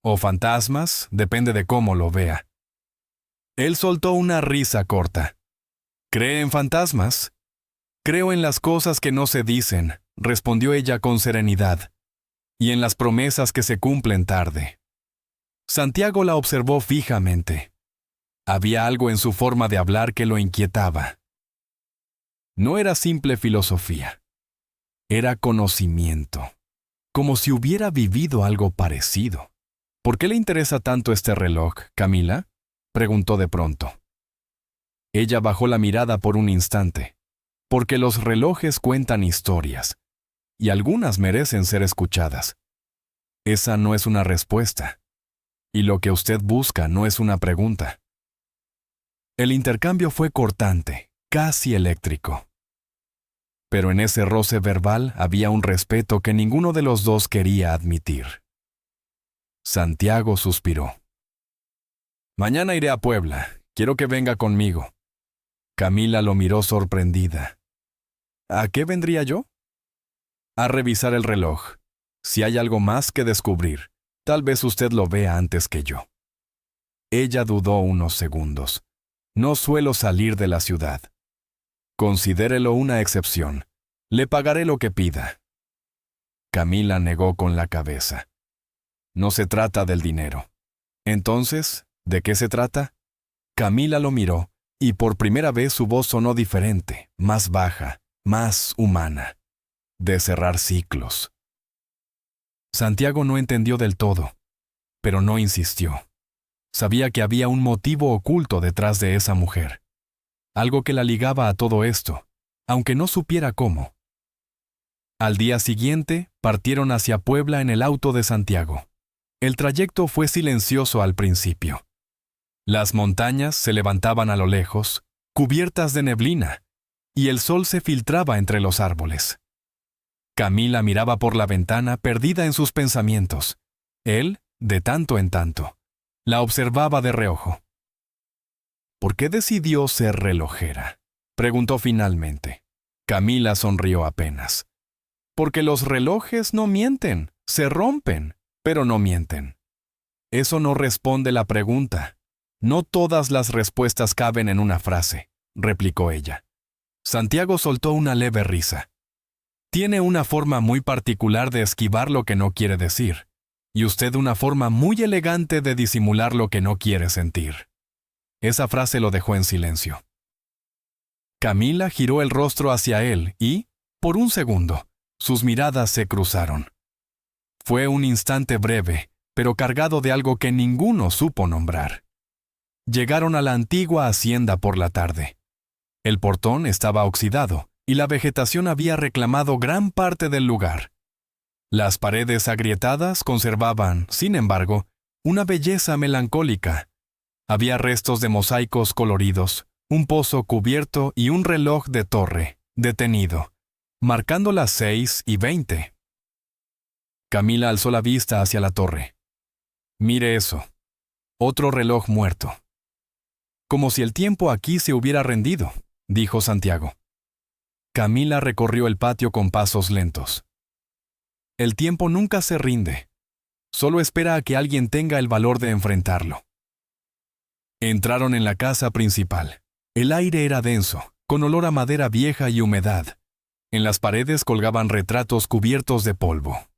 Speaker 1: O fantasmas, depende de cómo lo vea. Él soltó una risa corta. ¿Cree en fantasmas? Creo en las cosas que no se dicen, respondió ella con serenidad, y en las promesas que se cumplen tarde. Santiago la observó fijamente. Había algo en su forma de hablar que lo inquietaba. No era simple filosofía. Era conocimiento, como si hubiera vivido algo parecido. ¿Por qué le interesa tanto este reloj, Camila?, preguntó de pronto. Ella bajó la mirada por un instante. Porque los relojes cuentan historias, y algunas merecen ser escuchadas. Esa no es una respuesta, y lo que usted busca no es una pregunta. El intercambio fue cortante, casi eléctrico. Pero en ese roce verbal había un respeto que ninguno de los dos quería admitir. Santiago suspiró. Mañana iré a Puebla. Quiero que venga conmigo. Camila lo miró sorprendida. ¿A qué vendría yo? A revisar el reloj. Si hay algo más que descubrir, tal vez usted lo vea antes que yo. Ella dudó unos segundos. No suelo salir de la ciudad. Considérelo una excepción. Le pagaré lo que pida. Camila negó con la cabeza. No se trata del dinero. Entonces, ¿de qué se trata? Camila lo miró, y por primera vez su voz sonó diferente, más baja, más humana. De cerrar ciclos. Santiago no entendió del todo, pero no insistió. Sabía que había un motivo oculto detrás de esa mujer. Algo que la ligaba a todo esto, aunque no supiera cómo. Al día siguiente, partieron hacia Puebla en el auto de Santiago. El trayecto fue silencioso al principio. Las montañas se levantaban a lo lejos, cubiertas de neblina, y el sol se filtraba entre los árboles. Camila miraba por la ventana perdida en sus pensamientos. Él, de tanto en tanto, la observaba de reojo. ¿Por qué decidió ser relojera?, preguntó finalmente. Camila sonrió apenas. Porque los relojes no mienten, se rompen, pero no mienten. Eso no responde la pregunta. No todas las respuestas caben en una frase, replicó ella. Santiago soltó una leve risa. Tiene una forma muy particular de esquivar lo que no quiere decir, y usted una forma muy elegante de disimular lo que no quiere sentir. Esa frase lo dejó en silencio. Camila giró el rostro hacia él y, por un segundo, sus miradas se cruzaron. Fue un instante breve, pero cargado de algo que ninguno supo nombrar. Llegaron a la antigua hacienda por la tarde. El portón estaba oxidado, y la vegetación había reclamado gran parte del lugar. Las paredes agrietadas conservaban, sin embargo, una belleza melancólica. Había restos de mosaicos coloridos, un pozo cubierto y un reloj de torre, detenido, marcando las 6:20. Camila alzó la vista hacia la torre. Mire eso. Otro reloj muerto. Como si el tiempo aquí se hubiera rendido, dijo Santiago. Camila recorrió el patio con pasos lentos. El tiempo nunca se rinde. Solo espera a que alguien tenga el valor de enfrentarlo. Entraron en la casa principal. El aire era denso, con olor a madera vieja y humedad. En las paredes colgaban retratos cubiertos de polvo.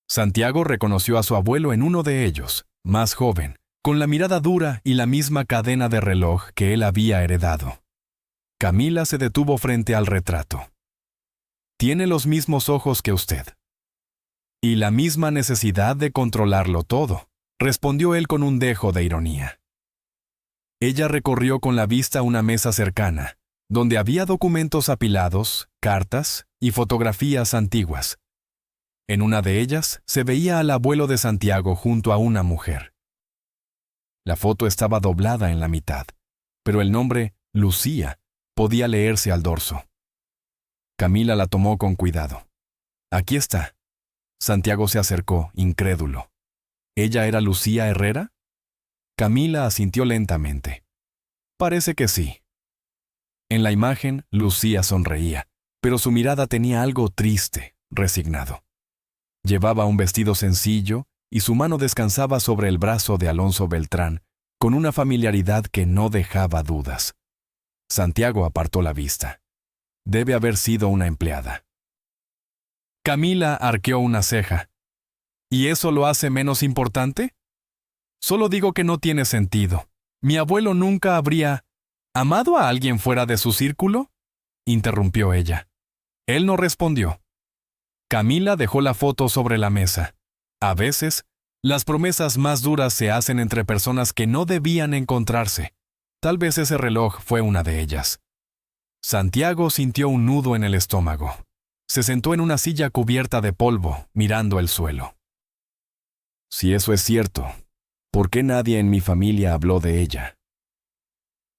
Speaker 1: Santiago reconoció a su abuelo en uno de ellos, más joven, con la mirada dura y la misma cadena de reloj que él había heredado. Camila se detuvo frente al retrato. Tiene los mismos ojos que usted. Y la misma necesidad de controlarlo todo, respondió él con un dejo de ironía. Ella recorrió con la vista una mesa cercana, donde había documentos apilados, cartas y fotografías antiguas. En una de ellas se veía al abuelo de Santiago junto a una mujer. La foto estaba doblada en la mitad, pero el nombre, Lucía, podía leerse al dorso. Camila la tomó con cuidado. Aquí está. Santiago se acercó, incrédulo. ¿Ella era Lucía Herrera? Camila asintió lentamente. Parece que sí. En la imagen, Lucía sonreía, pero su mirada tenía algo triste, resignado. Llevaba un vestido sencillo y su mano descansaba sobre el brazo de Alonso Beltrán, con una familiaridad que no dejaba dudas. Santiago apartó la vista. Debe haber sido una empleada. Camila arqueó una ceja. ¿Y eso lo hace menos importante? Solo digo que no tiene sentido. ¿Mi abuelo nunca habría amado a alguien fuera de su círculo?, interrumpió ella. Él no respondió. Camila dejó la foto sobre la mesa. A veces, las promesas más duras se hacen entre personas que no debían encontrarse. Tal vez ese reloj fue una de ellas. Santiago sintió un nudo en el estómago. Se sentó en una silla cubierta de polvo, mirando el suelo. Si eso es cierto, ¿por qué nadie en mi familia habló de ella?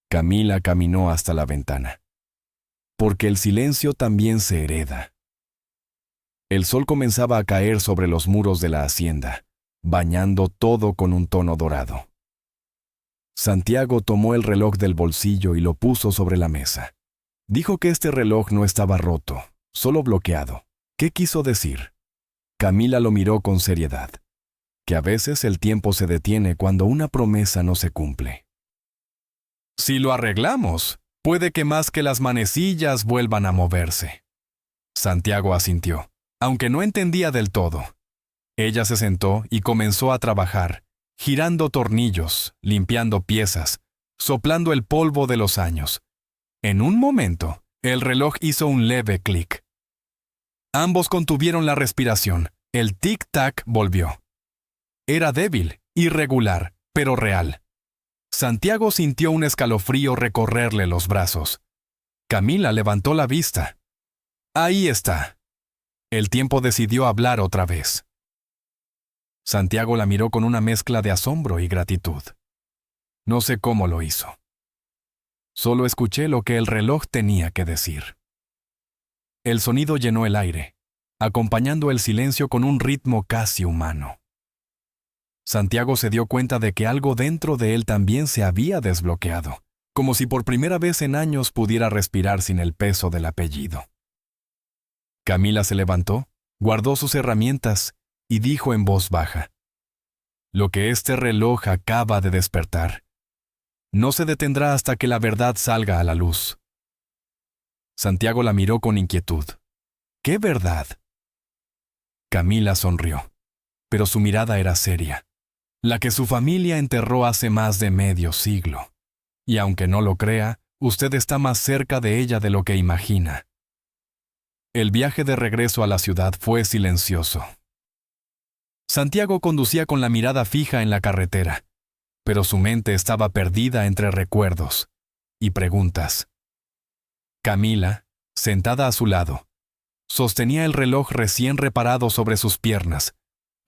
Speaker 1: Camila caminó hasta la ventana. Porque el silencio también se hereda. El sol comenzaba a caer sobre los muros de la hacienda, bañando todo con un tono dorado. Santiago tomó el reloj del bolsillo y lo puso sobre la mesa. Dijo que este reloj no estaba roto, solo bloqueado. ¿Qué quiso decir? Camila lo miró con seriedad. Que a veces el tiempo se detiene cuando una promesa no se cumple. Si lo arreglamos, puede que más que las manecillas vuelvan a moverse. Santiago asintió, aunque no entendía del todo. Ella se sentó y comenzó a trabajar, girando tornillos, limpiando piezas, soplando el polvo de los años. En un momento, el reloj hizo un leve clic. Ambos contuvieron la respiración. El tic-tac volvió. Era débil, irregular, pero real. Santiago sintió un escalofrío recorrerle los brazos. Camila levantó la vista. Ahí está. El tiempo decidió hablar otra vez. Santiago la miró con una mezcla de asombro y gratitud. No sé cómo lo hizo. Solo escuché lo que el reloj tenía que decir. El sonido llenó el aire, acompañando el silencio con un ritmo casi humano. Santiago se dio cuenta de que algo dentro de él también se había desbloqueado, como si por primera vez en años pudiera respirar sin el peso del apellido. Camila se levantó, guardó sus herramientas y dijo en voz baja: «Lo que este reloj acaba de despertar no se detendrá hasta que la verdad salga a la luz». Santiago la miró con inquietud. ¿Qué verdad? Camila sonrió, pero su mirada era seria, la que su familia enterró hace más de medio siglo. Y aunque no lo crea, usted está más cerca de ella de lo que imagina. El viaje de regreso a la ciudad fue silencioso. Santiago conducía con la mirada fija en la carretera, pero su mente estaba perdida entre recuerdos y preguntas. Camila, sentada a su lado, sostenía el reloj recién reparado sobre sus piernas,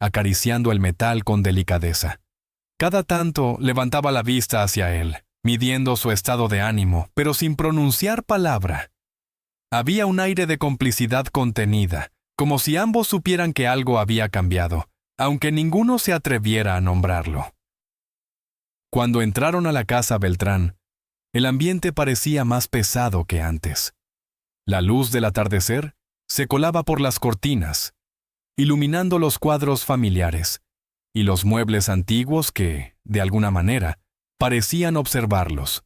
Speaker 1: acariciando el metal con delicadeza. Cada tanto levantaba la vista hacia él, midiendo su estado de ánimo, pero sin pronunciar palabra. Había un aire de complicidad contenida, como si ambos supieran que algo había cambiado, aunque ninguno se atreviera a nombrarlo. Cuando entraron a la casa Beltrán, el ambiente parecía más pesado que antes. La luz del atardecer se colaba por las cortinas, iluminando los cuadros familiares y los muebles antiguos que, de alguna manera, parecían observarlos.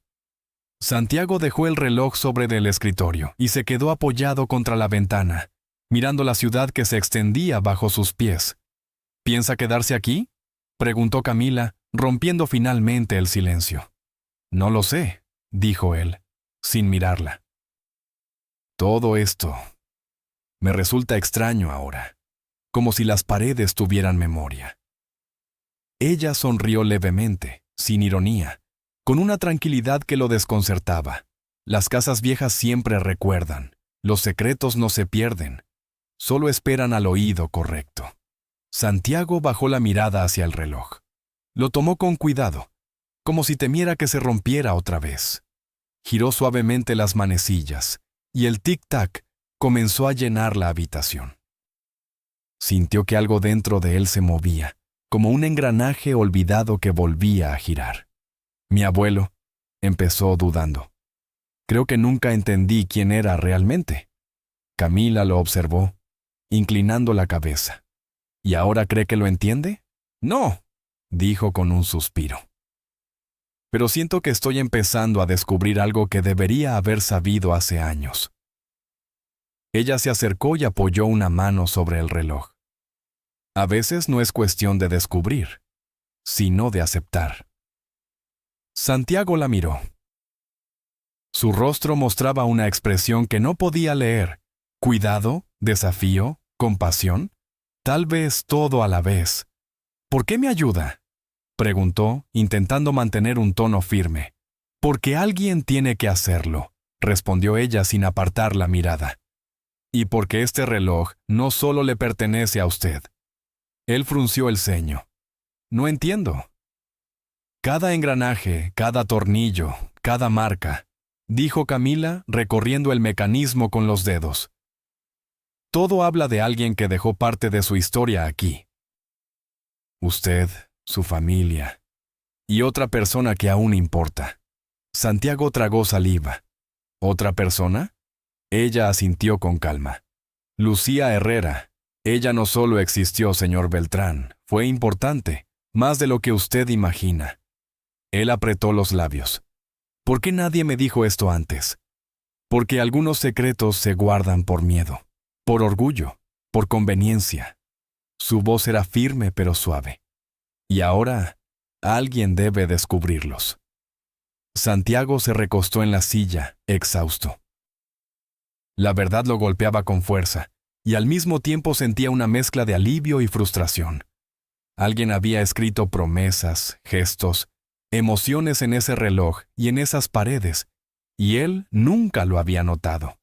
Speaker 1: Santiago dejó el reloj sobre el escritorio y se quedó apoyado contra la ventana, mirando la ciudad que se extendía bajo sus pies. ¿Piensa quedarse aquí?, preguntó Camila, rompiendo finalmente el silencio. No lo sé, dijo él, sin mirarla. Todo esto me resulta extraño ahora, como si las paredes tuvieran memoria. Ella sonrió levemente, sin ironía, con una tranquilidad que lo desconcertaba. Las casas viejas siempre recuerdan, los secretos no se pierden, solo esperan al oído correcto. Santiago bajó la mirada hacia el reloj. Lo tomó con cuidado, como si temiera que se rompiera otra vez. Giró suavemente las manecillas, y el tic-tac comenzó a llenar la habitación. Sintió que algo dentro de él se movía, como un engranaje olvidado que volvía a girar. Mi abuelo, empezó dudando. Creo que nunca entendí quién era realmente. Camila lo observó, inclinando la cabeza. ¿Y ahora cree que lo entiende? No, dijo con un suspiro. Pero siento que estoy empezando a descubrir algo que debería haber sabido hace años. Ella se acercó y apoyó una mano sobre el reloj. A veces no es cuestión de descubrir, sino de aceptar. Santiago la miró. Su rostro mostraba una expresión que no podía leer. Cuidado, desafío, compasión, tal vez todo a la vez. ¿Por qué me ayuda?, preguntó, intentando mantener un tono firme. Porque alguien tiene que hacerlo, respondió ella sin apartar la mirada. Y porque este reloj no solo le pertenece a usted. Él frunció el ceño. No entiendo. Cada engranaje, cada tornillo, cada marca, dijo Camila, recorriendo el mecanismo con los dedos. Todo habla de alguien que dejó parte de su historia aquí. Usted, su familia, Y otra persona que aún importa. Santiago tragó saliva. ¿Otra persona? Ella asintió con calma. Lucía Herrera. Ella no solo existió, señor Beltrán, fue importante, más de lo que usted imagina. Él apretó los labios. ¿Por qué nadie me dijo esto antes? Porque algunos secretos se guardan por miedo, por orgullo, por conveniencia. Su voz era firme pero suave. Y ahora, alguien debe descubrirlos. Santiago se recostó en la silla, exhausto. La verdad lo golpeaba con fuerza, y al mismo tiempo sentía una mezcla de alivio y frustración. Alguien había escrito promesas, gestos, emociones en ese reloj y en esas paredes, y él nunca lo había notado.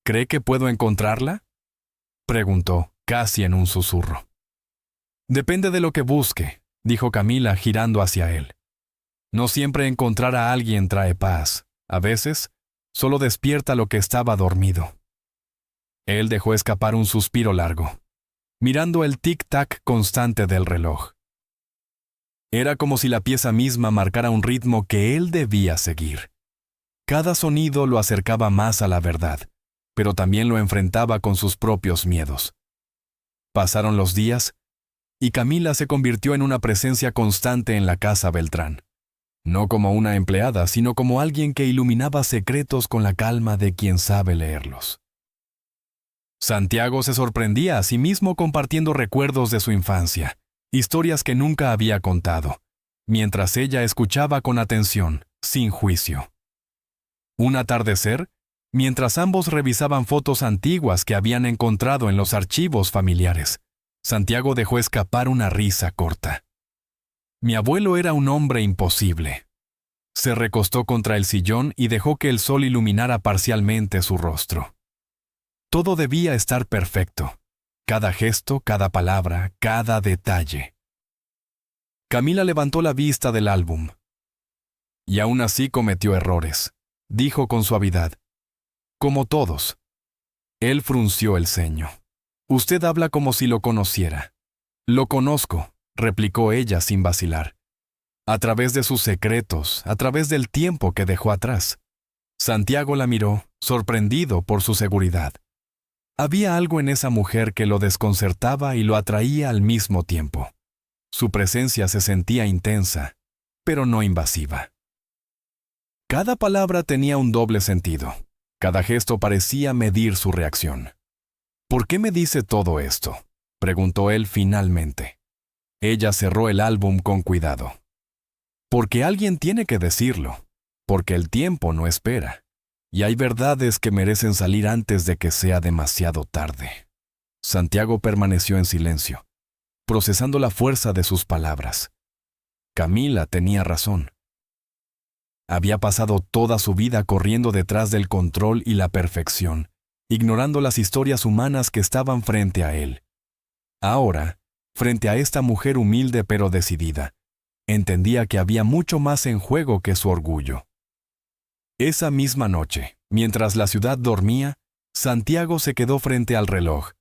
Speaker 1: ¿Cree que puedo encontrarla?, preguntó, casi en un susurro. Depende de lo que busque, dijo Camila girando hacia él. No siempre encontrar a alguien trae paz. A veces, solo despierta lo que estaba dormido. Él dejó escapar un suspiro largo, mirando el tic-tac constante del reloj. Era como si la pieza misma marcara un ritmo que él debía seguir. Cada sonido lo acercaba más a la verdad, pero también lo enfrentaba con sus propios miedos. Pasaron los días, y Camila se convirtió en una presencia constante en la casa Beltrán. No como una empleada, sino como alguien que iluminaba secretos con la calma de quien sabe leerlos. Santiago se sorprendía a sí mismo compartiendo recuerdos de su infancia, historias que nunca había contado, mientras ella escuchaba con atención, sin juicio. Un atardecer, mientras ambos revisaban fotos antiguas que habían encontrado en los archivos familiares, Santiago dejó escapar una risa corta. Mi abuelo era un hombre imposible. Se recostó contra el sillón y dejó que el sol iluminara parcialmente su rostro. Todo debía estar perfecto. Cada gesto, cada palabra, cada detalle. Camila levantó la vista del álbum. Y aún así cometió errores, dijo con suavidad. Como todos. Él frunció el ceño. Usted habla como si lo conociera. Lo conozco, replicó ella sin vacilar. A través de sus secretos, a través del tiempo que dejó atrás. Santiago la miró, sorprendido por su seguridad. Había algo en esa mujer que lo desconcertaba y lo atraía al mismo tiempo. Su presencia se sentía intensa, pero no invasiva. Cada palabra tenía un doble sentido. Cada gesto parecía medir su reacción. ¿Por qué me dice todo esto?, preguntó él finalmente. Ella cerró el álbum con cuidado. Porque alguien tiene que decirlo, porque el tiempo no espera. Y hay verdades que merecen salir antes de que sea demasiado tarde. Santiago permaneció en silencio, procesando la fuerza de sus palabras. Camila tenía razón. Había pasado toda su vida corriendo detrás del control y la perfección, ignorando las historias humanas que estaban frente a él. Ahora, frente a esta mujer humilde pero decidida, entendía que había mucho más en juego que su orgullo. Esa misma noche, mientras la ciudad dormía, Santiago se quedó frente al reloj.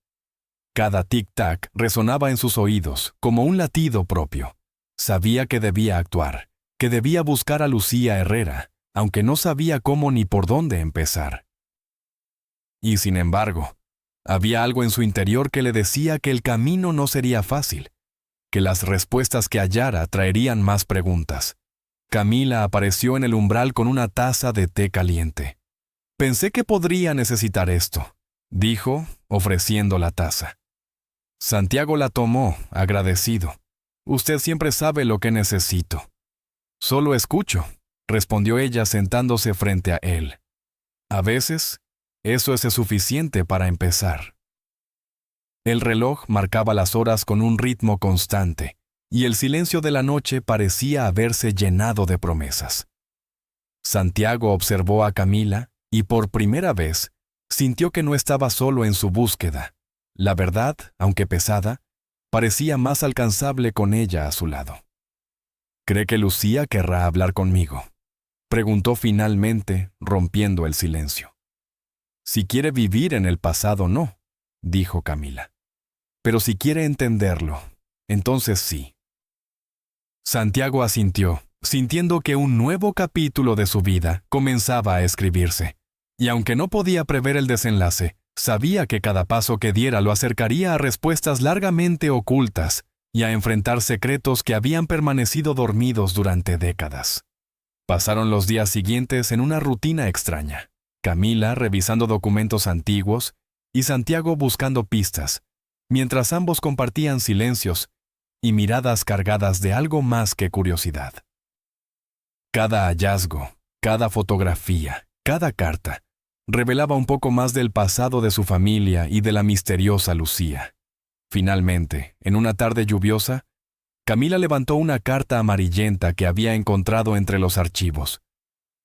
Speaker 1: Cada tic-tac resonaba en sus oídos como un latido propio. Sabía que debía actuar, que debía buscar a Lucía Herrera, aunque no sabía cómo ni por dónde empezar. Y sin embargo, había algo en su interior que le decía que el camino no sería fácil, que las respuestas que hallara traerían más preguntas. Camila apareció en el umbral con una taza de té caliente. Pensé que podría necesitar esto, dijo, ofreciendo la taza. Santiago la tomó, agradecido. Usted siempre sabe lo que necesito. Solo escucho, respondió ella sentándose frente a él. A veces, eso es suficiente para empezar. El reloj marcaba las horas con un ritmo constante, y el silencio de la noche parecía haberse llenado de promesas. Santiago observó a Camila y por primera vez sintió que no estaba solo en su búsqueda. La verdad, aunque pesada, parecía más alcanzable con ella a su lado. ¿Cree que Lucía querrá hablar conmigo?, preguntó finalmente, rompiendo el silencio. Si quiere vivir en el pasado, no, dijo Camila. Pero si quiere entenderlo, entonces sí. Santiago asintió, sintiendo que un nuevo capítulo de su vida comenzaba a escribirse. Y aunque no podía prever el desenlace, sabía que cada paso que diera lo acercaría a respuestas largamente ocultas y a enfrentar secretos que habían permanecido dormidos durante décadas. Pasaron los días siguientes en una rutina extraña. Camila revisando documentos antiguos y Santiago buscando pistas, mientras ambos compartían silencios y miradas cargadas de algo más que curiosidad. Cada hallazgo, cada fotografía, cada carta, revelaba un poco más del pasado de su familia y de la misteriosa Lucía. Finalmente, en una tarde lluviosa, Camila levantó una carta amarillenta que había encontrado entre los archivos.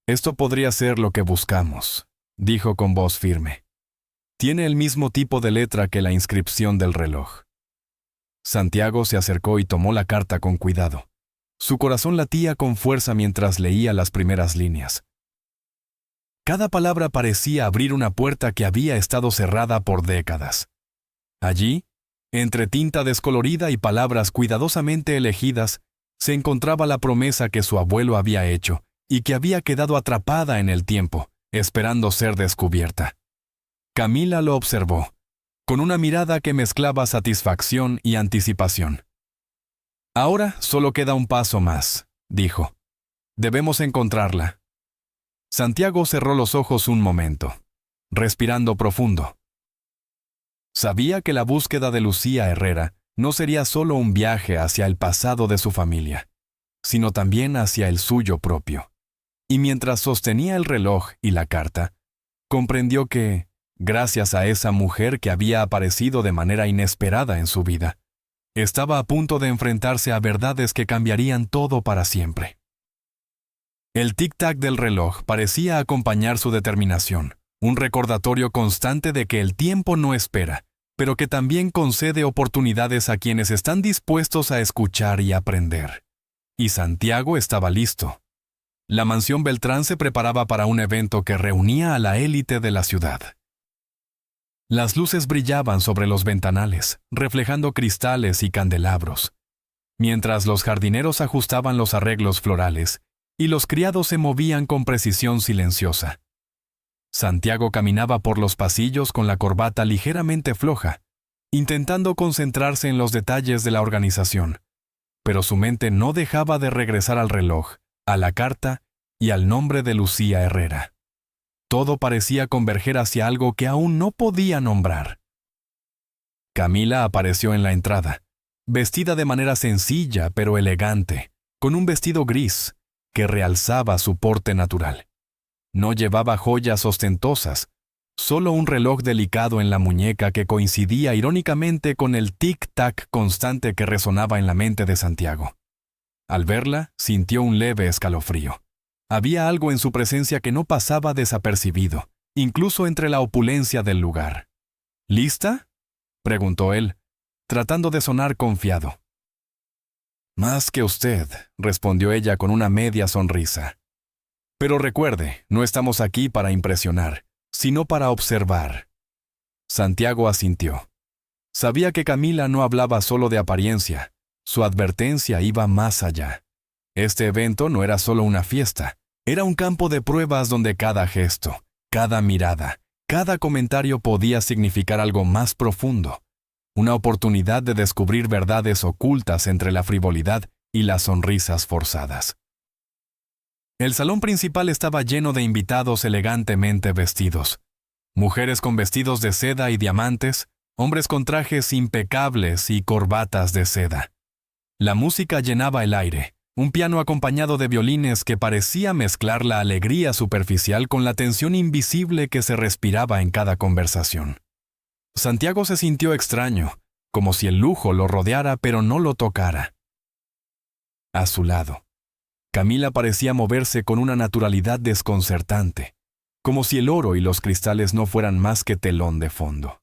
Speaker 1: «Esto podría ser lo que buscamos», dijo con voz firme. «Tiene el mismo tipo de letra que la inscripción del reloj». Santiago se acercó y tomó la carta con cuidado. Su corazón latía con fuerza mientras leía las primeras líneas. Cada palabra parecía abrir una puerta que había estado cerrada por décadas. Allí, entre tinta descolorida y palabras cuidadosamente elegidas, se encontraba la promesa que su abuelo había hecho y que había quedado atrapada en el tiempo, esperando ser descubierta. Camila lo observó, con una mirada que mezclaba satisfacción y anticipación. «Ahora solo queda un paso más», dijo. «Debemos encontrarla». Santiago cerró los ojos un momento, respirando profundo. Sabía que la búsqueda de Lucía Herrera no sería solo un viaje hacia el pasado de su familia, sino también hacia el suyo propio. Y mientras sostenía el reloj y la carta, comprendió que, gracias a esa mujer que había aparecido de manera inesperada en su vida, estaba a punto de enfrentarse a verdades que cambiarían todo para siempre. El tic-tac del reloj parecía acompañar su determinación, un recordatorio constante de que el tiempo no espera, pero que también concede oportunidades a quienes están dispuestos a escuchar y aprender. Y Santiago estaba listo. La mansión Beltrán se preparaba para un evento que reunía a la élite de la ciudad. Las luces brillaban sobre los ventanales, reflejando cristales y candelabros, mientras los jardineros ajustaban los arreglos florales y los criados se movían con precisión silenciosa. Santiago caminaba por los pasillos con la corbata ligeramente floja, intentando concentrarse en los detalles de la organización, pero su mente no dejaba de regresar al reloj, a la carta y al nombre de Lucía Herrera. Todo parecía converger hacia algo que aún no podía nombrar. Camila apareció en la entrada, vestida de manera sencilla pero elegante, con un vestido gris que realzaba su porte natural. No llevaba joyas ostentosas, solo un reloj delicado en la muñeca que coincidía irónicamente con el tic-tac constante que resonaba en la mente de Santiago. Al verla, sintió un leve escalofrío. Había algo en su presencia que no pasaba desapercibido, incluso entre la opulencia del lugar. «¿Lista?», preguntó él, tratando de sonar confiado. «Más que usted», respondió ella con una media sonrisa. «Pero recuerde, no estamos aquí para impresionar, sino para observar». Santiago asintió. Sabía que Camila no hablaba solo de apariencia, su advertencia iba más allá. Este evento no era solo una fiesta, era un campo de pruebas donde cada gesto, cada mirada, cada comentario podía significar algo más profundo, una oportunidad de descubrir verdades ocultas entre la frivolidad y las sonrisas forzadas. El salón principal estaba lleno de invitados elegantemente vestidos. Mujeres con vestidos de seda y diamantes, hombres con trajes impecables y corbatas de seda. La música llenaba el aire, un piano acompañado de violines que parecía mezclar la alegría superficial con la tensión invisible que se respiraba en cada conversación. Santiago se sintió extraño, como si el lujo lo rodeara pero no lo tocara. A su lado, Camila parecía moverse con una naturalidad desconcertante, como si el oro y los cristales no fueran más que telón de fondo.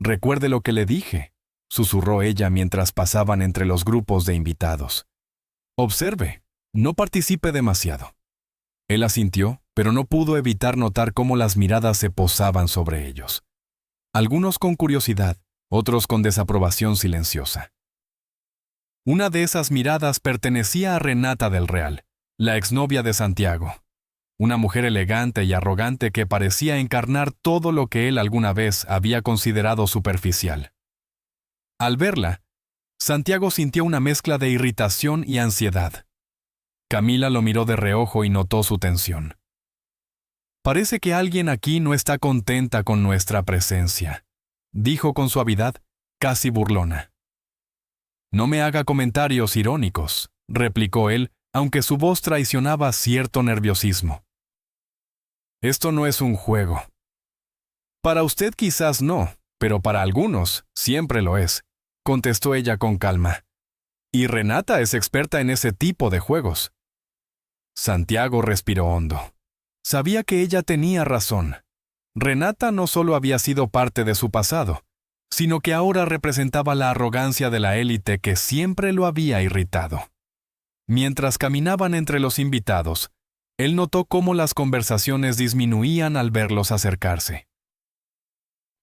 Speaker 1: «Recuerde lo que le dije», susurró ella mientras pasaban entre los grupos de invitados. «Observe, no participe demasiado». Él asintió, pero no pudo evitar notar cómo las miradas se posaban sobre ellos. Algunos con curiosidad, otros con desaprobación silenciosa. Una de esas miradas pertenecía a Renata del Real, la exnovia de Santiago. Una mujer elegante y arrogante que parecía encarnar todo lo que él alguna vez había considerado superficial. Al verla, Santiago sintió una mezcla de irritación y ansiedad. Camila lo miró de reojo y notó su tensión. «Parece que alguien aquí no está contenta con nuestra presencia», dijo con suavidad, casi burlona. «No me haga comentarios irónicos», replicó él, aunque su voz traicionaba cierto nerviosismo. «Esto no es un juego. Para usted quizás no, pero para algunos siempre lo es», contestó ella con calma. «Y Renata es experta en ese tipo de juegos». Santiago respiró hondo. Sabía que ella tenía razón. Renata no solo había sido parte de su pasado, sino que ahora representaba la arrogancia de la élite que siempre lo había irritado. Mientras caminaban entre los invitados, él notó cómo las conversaciones disminuían al verlos acercarse.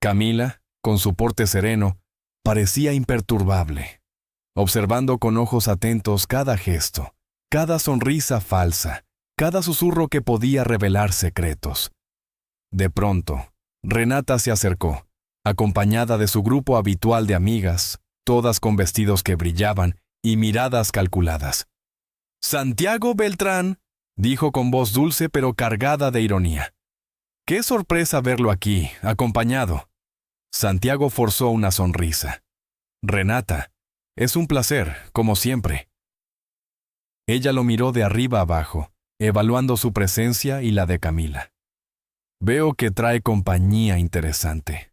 Speaker 1: Camila, con su porte sereno, parecía imperturbable, observando con ojos atentos cada gesto, cada sonrisa falsa, cada susurro que podía revelar secretos. De pronto, Renata se acercó, acompañada de su grupo habitual de amigas, todas con vestidos que brillaban y miradas calculadas. «Santiago Beltrán», dijo con voz dulce pero cargada de ironía. «Qué sorpresa verlo aquí, acompañado». Santiago forzó una sonrisa. «Renata, es un placer, como siempre». Ella lo miró de arriba abajo, evaluando su presencia y la de Camila. «Veo que trae compañía interesante».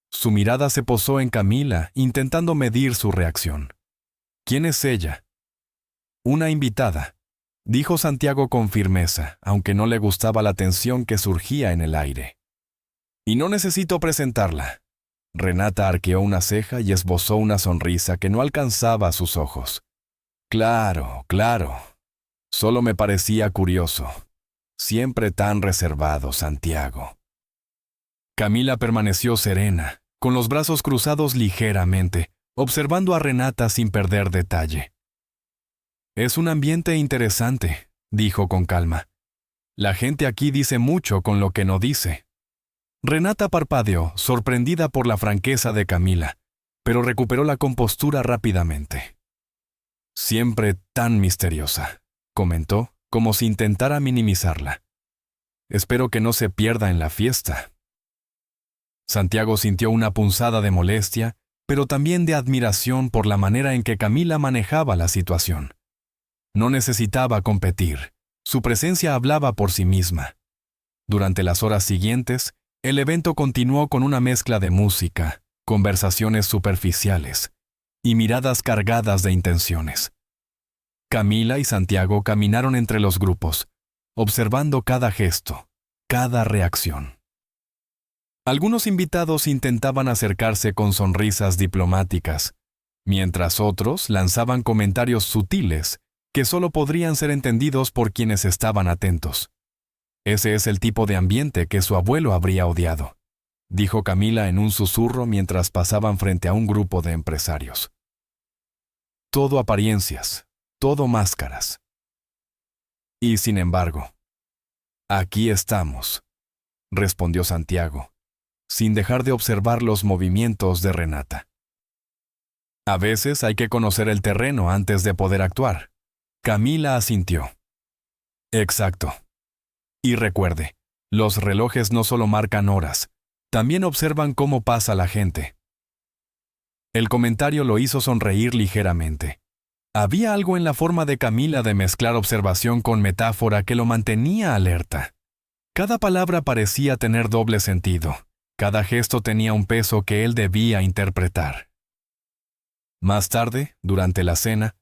Speaker 1: Su mirada se posó en Camila, intentando medir su reacción. «¿Quién es ella?» «Una invitada», dijo Santiago con firmeza, aunque no le gustaba la tensión que surgía en el aire. «Y no necesito presentarla». Renata arqueó una ceja y esbozó una sonrisa que no alcanzaba sus ojos. «Claro, claro. Solo me parecía curioso. Siempre tan reservado, Santiago». Camila permaneció serena, con los brazos cruzados ligeramente, observando a Renata sin perder detalle. «Es un ambiente interesante», dijo con calma. «La gente aquí dice mucho con lo que no dice». Renata parpadeó, sorprendida por la franqueza de Camila, pero recuperó la compostura rápidamente. «Siempre tan misteriosa», comentó, como si intentara minimizarla. «Espero que no se pierda en la fiesta». Santiago sintió una punzada de molestia, pero también de admiración por la manera en que Camila manejaba la situación. No necesitaba competir, su presencia hablaba por sí misma. Durante las horas siguientes, el evento continuó con una mezcla de música, conversaciones superficiales y miradas cargadas de intenciones. Camila y Santiago caminaron entre los grupos, observando cada gesto, cada reacción. Algunos invitados intentaban acercarse con sonrisas diplomáticas, mientras otros lanzaban comentarios sutiles que solo podrían ser entendidos por quienes estaban atentos. «Ese es el tipo de ambiente que su abuelo habría odiado», dijo Camila en un susurro mientras pasaban frente a un grupo de empresarios. «Todo apariencias, todo máscaras». «Y sin embargo, aquí estamos», respondió Santiago, sin dejar de observar los movimientos de Renata. «A veces hay que conocer el terreno antes de poder actuar». Camila asintió. «Exacto. Y recuerde, los relojes no solo marcan horas, también observan cómo pasa la gente». El comentario lo hizo sonreír ligeramente. Había algo en la forma de Camila de mezclar observación con metáfora que lo mantenía alerta. Cada palabra parecía tener doble sentido. Cada gesto tenía un peso que él debía interpretar. Más tarde, durante la cena,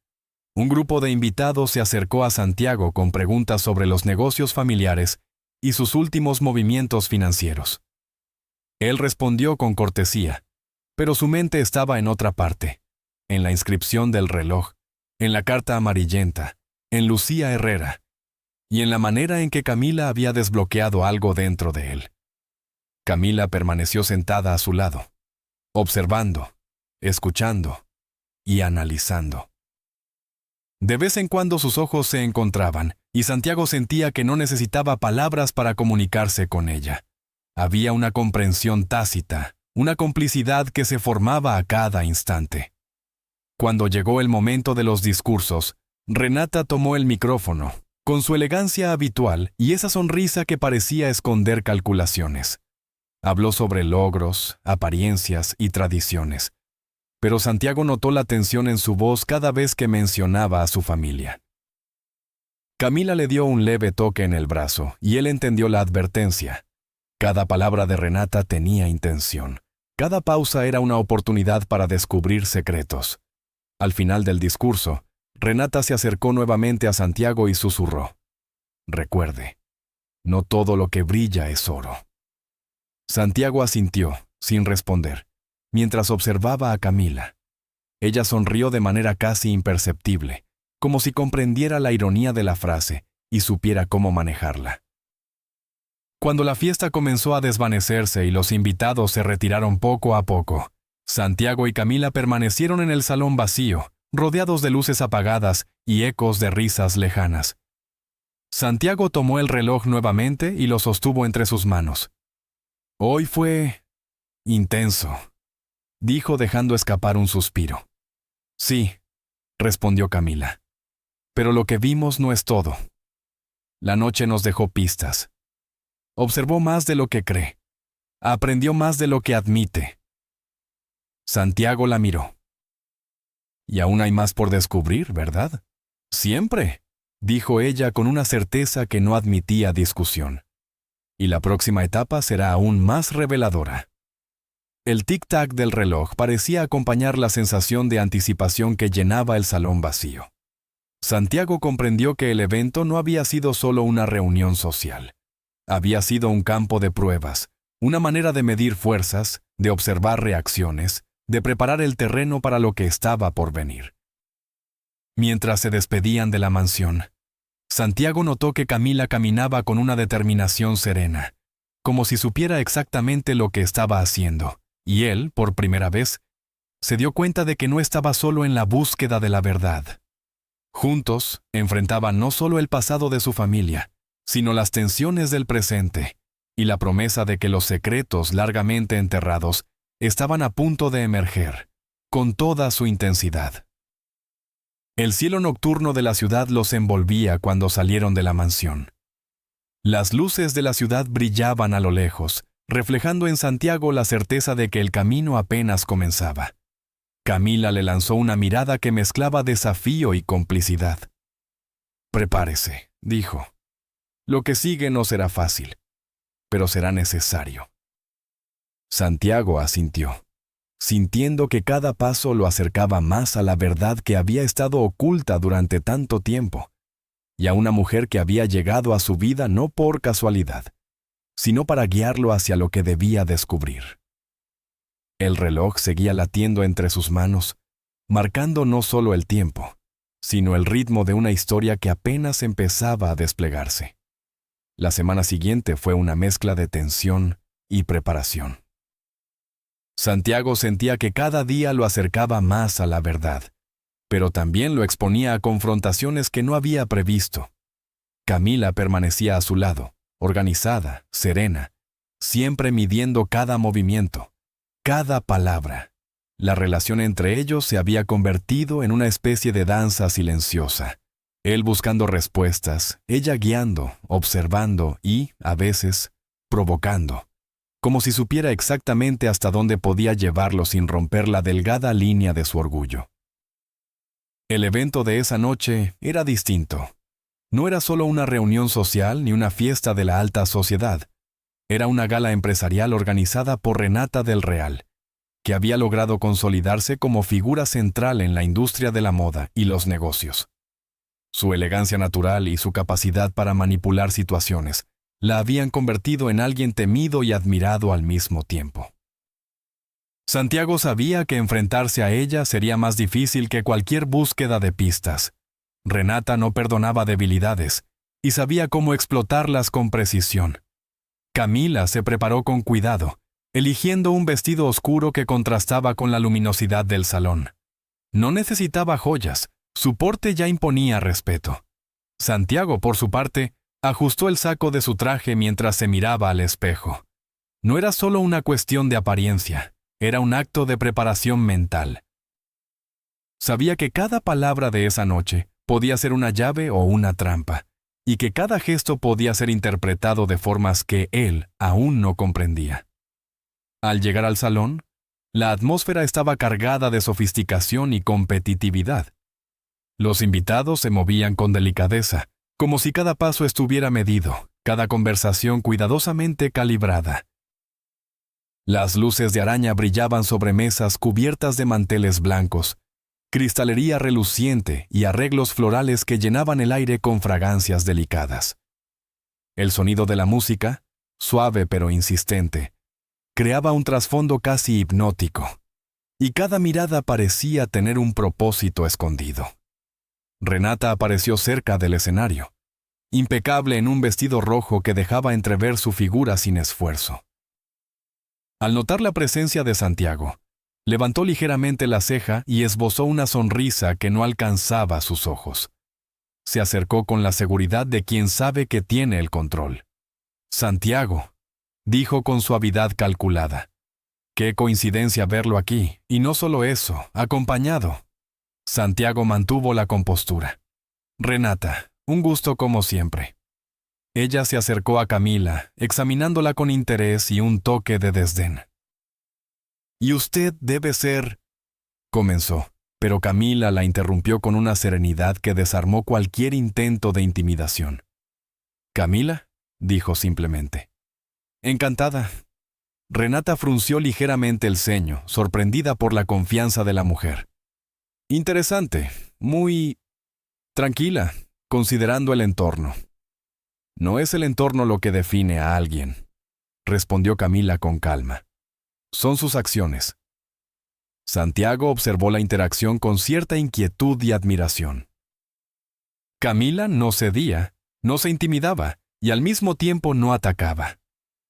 Speaker 1: un grupo de invitados se acercó a Santiago con preguntas sobre los negocios familiares y sus últimos movimientos financieros. Él respondió con cortesía, pero su mente estaba en otra parte, en la inscripción del reloj, en la carta amarillenta, en Lucía Herrera, y en la manera en que Camila había desbloqueado algo dentro de él. Camila permaneció sentada a su lado, observando, escuchando y analizando. De vez en cuando sus ojos se encontraban, y Santiago sentía que no necesitaba palabras para comunicarse con ella. Había una comprensión tácita, una complicidad que se formaba a cada instante. Cuando llegó el momento de los discursos, Renata tomó el micrófono, con su elegancia habitual y esa sonrisa que parecía esconder calculaciones. Habló sobre logros, apariencias y tradiciones, pero Santiago notó la tensión en su voz cada vez que mencionaba a su familia. Camila le dio un leve toque en el brazo y él entendió la advertencia. Cada palabra de Renata tenía intención. Cada pausa era una oportunidad para descubrir secretos. Al final del discurso, Renata se acercó nuevamente a Santiago y susurró: «Recuerde, no todo lo que brilla es oro». Santiago asintió, sin responder, mientras observaba a Camila. Ella sonrió de manera casi imperceptible, como si comprendiera la ironía de la frase y supiera cómo manejarla. Cuando la fiesta comenzó a desvanecerse y los invitados se retiraron poco a poco, Santiago y Camila permanecieron en el salón vacío, rodeados de luces apagadas y ecos de risas lejanas. Santiago tomó el reloj nuevamente y lo sostuvo entre sus manos. «Hoy fue intenso», dijo dejando escapar un suspiro. «Sí», respondió Camila, «pero lo que vimos no es todo. La noche nos dejó pistas. Observó más de lo que cree. Aprendió más de lo que admite». Santiago la miró. «Y aún hay más por descubrir, ¿verdad?» «Siempre», dijo ella con una certeza que no admitía discusión. «Y la próxima etapa será aún más reveladora». El tic-tac del reloj parecía acompañar la sensación de anticipación que llenaba el salón vacío. Santiago comprendió que el evento no había sido solo una reunión social. Había sido un campo de pruebas, una manera de medir fuerzas, de observar reacciones, de preparar el terreno para lo que estaba por venir. Mientras se despedían de la mansión, Santiago notó que Camila caminaba con una determinación serena, como si supiera exactamente lo que estaba haciendo, y él, por primera vez, se dio cuenta de que no estaba solo en la búsqueda de la verdad. Juntos, enfrentaban no solo el pasado de su familia, sino las tensiones del presente, y la promesa de que los secretos largamente enterrados estaban a punto de emerger, con toda su intensidad. El cielo nocturno de la ciudad los envolvía cuando salieron de la mansión. Las luces de la ciudad brillaban a lo lejos, reflejando en Santiago la certeza de que el camino apenas comenzaba. Camila le lanzó una mirada que mezclaba desafío y complicidad. «Prepárese», dijo. «Lo que sigue no será fácil, pero será necesario». Santiago asintió, sintiendo que cada paso lo acercaba más a la verdad que había estado oculta durante tanto tiempo, y a una mujer que había llegado a su vida no por casualidad, sino para guiarlo hacia lo que debía descubrir. El reloj seguía latiendo entre sus manos, marcando no solo el tiempo, sino el ritmo de una historia que apenas empezaba a desplegarse. La semana siguiente fue una mezcla de tensión y preparación. Santiago sentía que cada día lo acercaba más a la verdad, pero también lo exponía a confrontaciones que no había previsto. Camila permanecía a su lado, organizada, serena, siempre midiendo cada movimiento, cada palabra. La relación entre ellos se había convertido en una especie de danza silenciosa. Él buscando respuestas, ella guiando, observando y, a veces, provocando, como si supiera exactamente hasta dónde podía llevarlo sin romper la delgada línea de su orgullo. El evento de esa noche era distinto. No era solo una reunión social ni una fiesta de la alta sociedad. Era una gala empresarial organizada por Renata del Real, que había logrado consolidarse como figura central en la industria de la moda y los negocios. Su elegancia natural y su capacidad para manipular situaciones la habían convertido en alguien temido y admirado al mismo tiempo. Santiago sabía que enfrentarse a ella sería más difícil que cualquier búsqueda de pistas. Renata no perdonaba debilidades y sabía cómo explotarlas con precisión. Camila se preparó con cuidado, eligiendo un vestido oscuro que contrastaba con la luminosidad del salón. No necesitaba joyas, Su porte ya imponía respeto. Santiago, por su parte, ajustó el saco de su traje mientras se miraba al espejo. No era solo una cuestión de apariencia, era un acto de preparación mental. Sabía que cada palabra de esa noche podía ser una llave o una trampa, y que cada gesto podía ser interpretado de formas que él aún no comprendía. Al llegar al salón, la atmósfera estaba cargada de sofisticación y competitividad. Los invitados se movían con delicadeza, como si cada paso estuviera medido, cada conversación cuidadosamente calibrada. Las luces de araña brillaban sobre mesas cubiertas de manteles blancos, cristalería reluciente y arreglos florales que llenaban el aire con fragancias delicadas. El sonido de la música, suave pero insistente, creaba un trasfondo casi hipnótico, y cada mirada parecía tener un propósito escondido. Renata apareció cerca del escenario, impecable en un vestido rojo que dejaba entrever su figura sin esfuerzo. Al notar la presencia de Santiago, levantó ligeramente la ceja y esbozó una sonrisa que no alcanzaba sus ojos. Se acercó con la seguridad de quien sabe que tiene el control. «Santiago», dijo con suavidad calculada. «Qué coincidencia verlo aquí, y no solo eso, acompañado». Santiago mantuvo la compostura. «Renata, un gusto como siempre». Ella se acercó a Camila, examinándola con interés y un toque de desdén. «Y usted debe ser...», comenzó, pero Camila la interrumpió con una serenidad que desarmó cualquier intento de intimidación. «¿Camila?», dijo simplemente. «Encantada». Renata frunció ligeramente el ceño, sorprendida por la confianza de la mujer. «Interesante, muy... tranquila, considerando el entorno». «No es el entorno lo que define a alguien», respondió Camila con calma. «Son sus acciones». Santiago observó la interacción con cierta inquietud y admiración. Camila no cedía, no se intimidaba y al mismo tiempo no atacaba.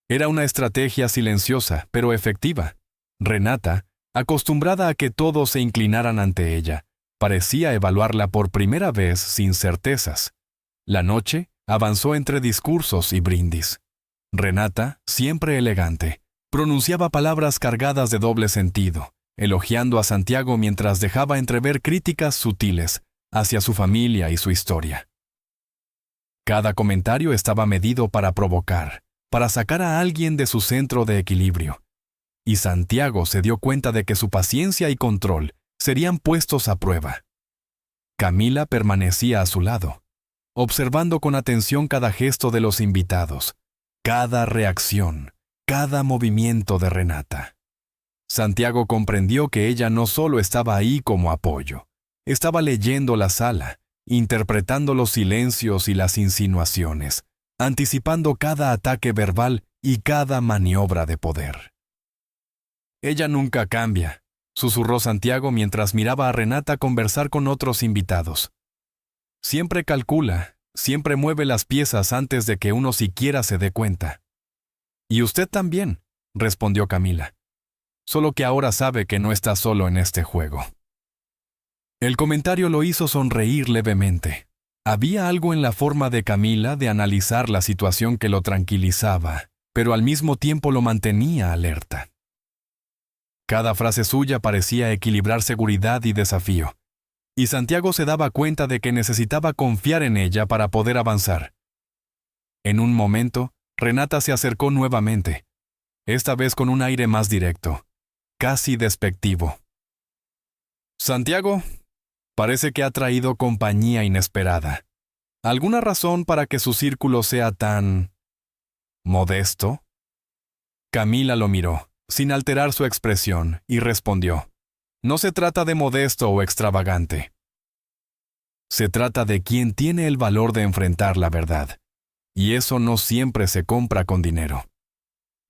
Speaker 1: Era una estrategia silenciosa, pero efectiva. Renata, acostumbrada a que todos se inclinaran ante ella, parecía evaluarla por primera vez sin certezas. La noche avanzó entre discursos y brindis. Renata, siempre elegante, pronunciaba palabras cargadas de doble sentido, elogiando a Santiago mientras dejaba entrever críticas sutiles hacia su familia y su historia. Cada comentario estaba medido para provocar, para sacar a alguien de su centro de equilibrio. Y Santiago se dio cuenta de que su paciencia y control serían puestos a prueba. Camila permanecía a su lado, observando con atención cada gesto de los invitados, cada reacción, cada movimiento de Renata. Santiago comprendió que ella no solo estaba ahí como apoyo, estaba leyendo la sala, interpretando los silencios y las insinuaciones, anticipando cada ataque verbal y cada maniobra de poder. «Ella nunca cambia», susurró Santiago mientras miraba a Renata conversar con otros invitados. «Siempre calcula, siempre mueve las piezas antes de que uno siquiera se dé cuenta». «Y usted también», respondió Camila. «Solo que ahora sabe que no está solo en este juego». El comentario lo hizo sonreír levemente. Había algo en la forma de Camila de analizar la situación que lo tranquilizaba, pero al mismo tiempo lo mantenía alerta. Cada frase suya parecía equilibrar seguridad y desafío, y Santiago se daba cuenta de que necesitaba confiar en ella para poder avanzar. En un momento, Renata se acercó nuevamente, esta vez con un aire más directo, casi despectivo. «Santiago, parece que ha traído compañía inesperada. ¿Alguna razón para que su círculo sea tan... modesto?» Camila lo miró, sin alterar su expresión, y respondió: «No se trata de modesto o extravagante. Se trata de quien tiene el valor de enfrentar la verdad, y eso no siempre se compra con dinero».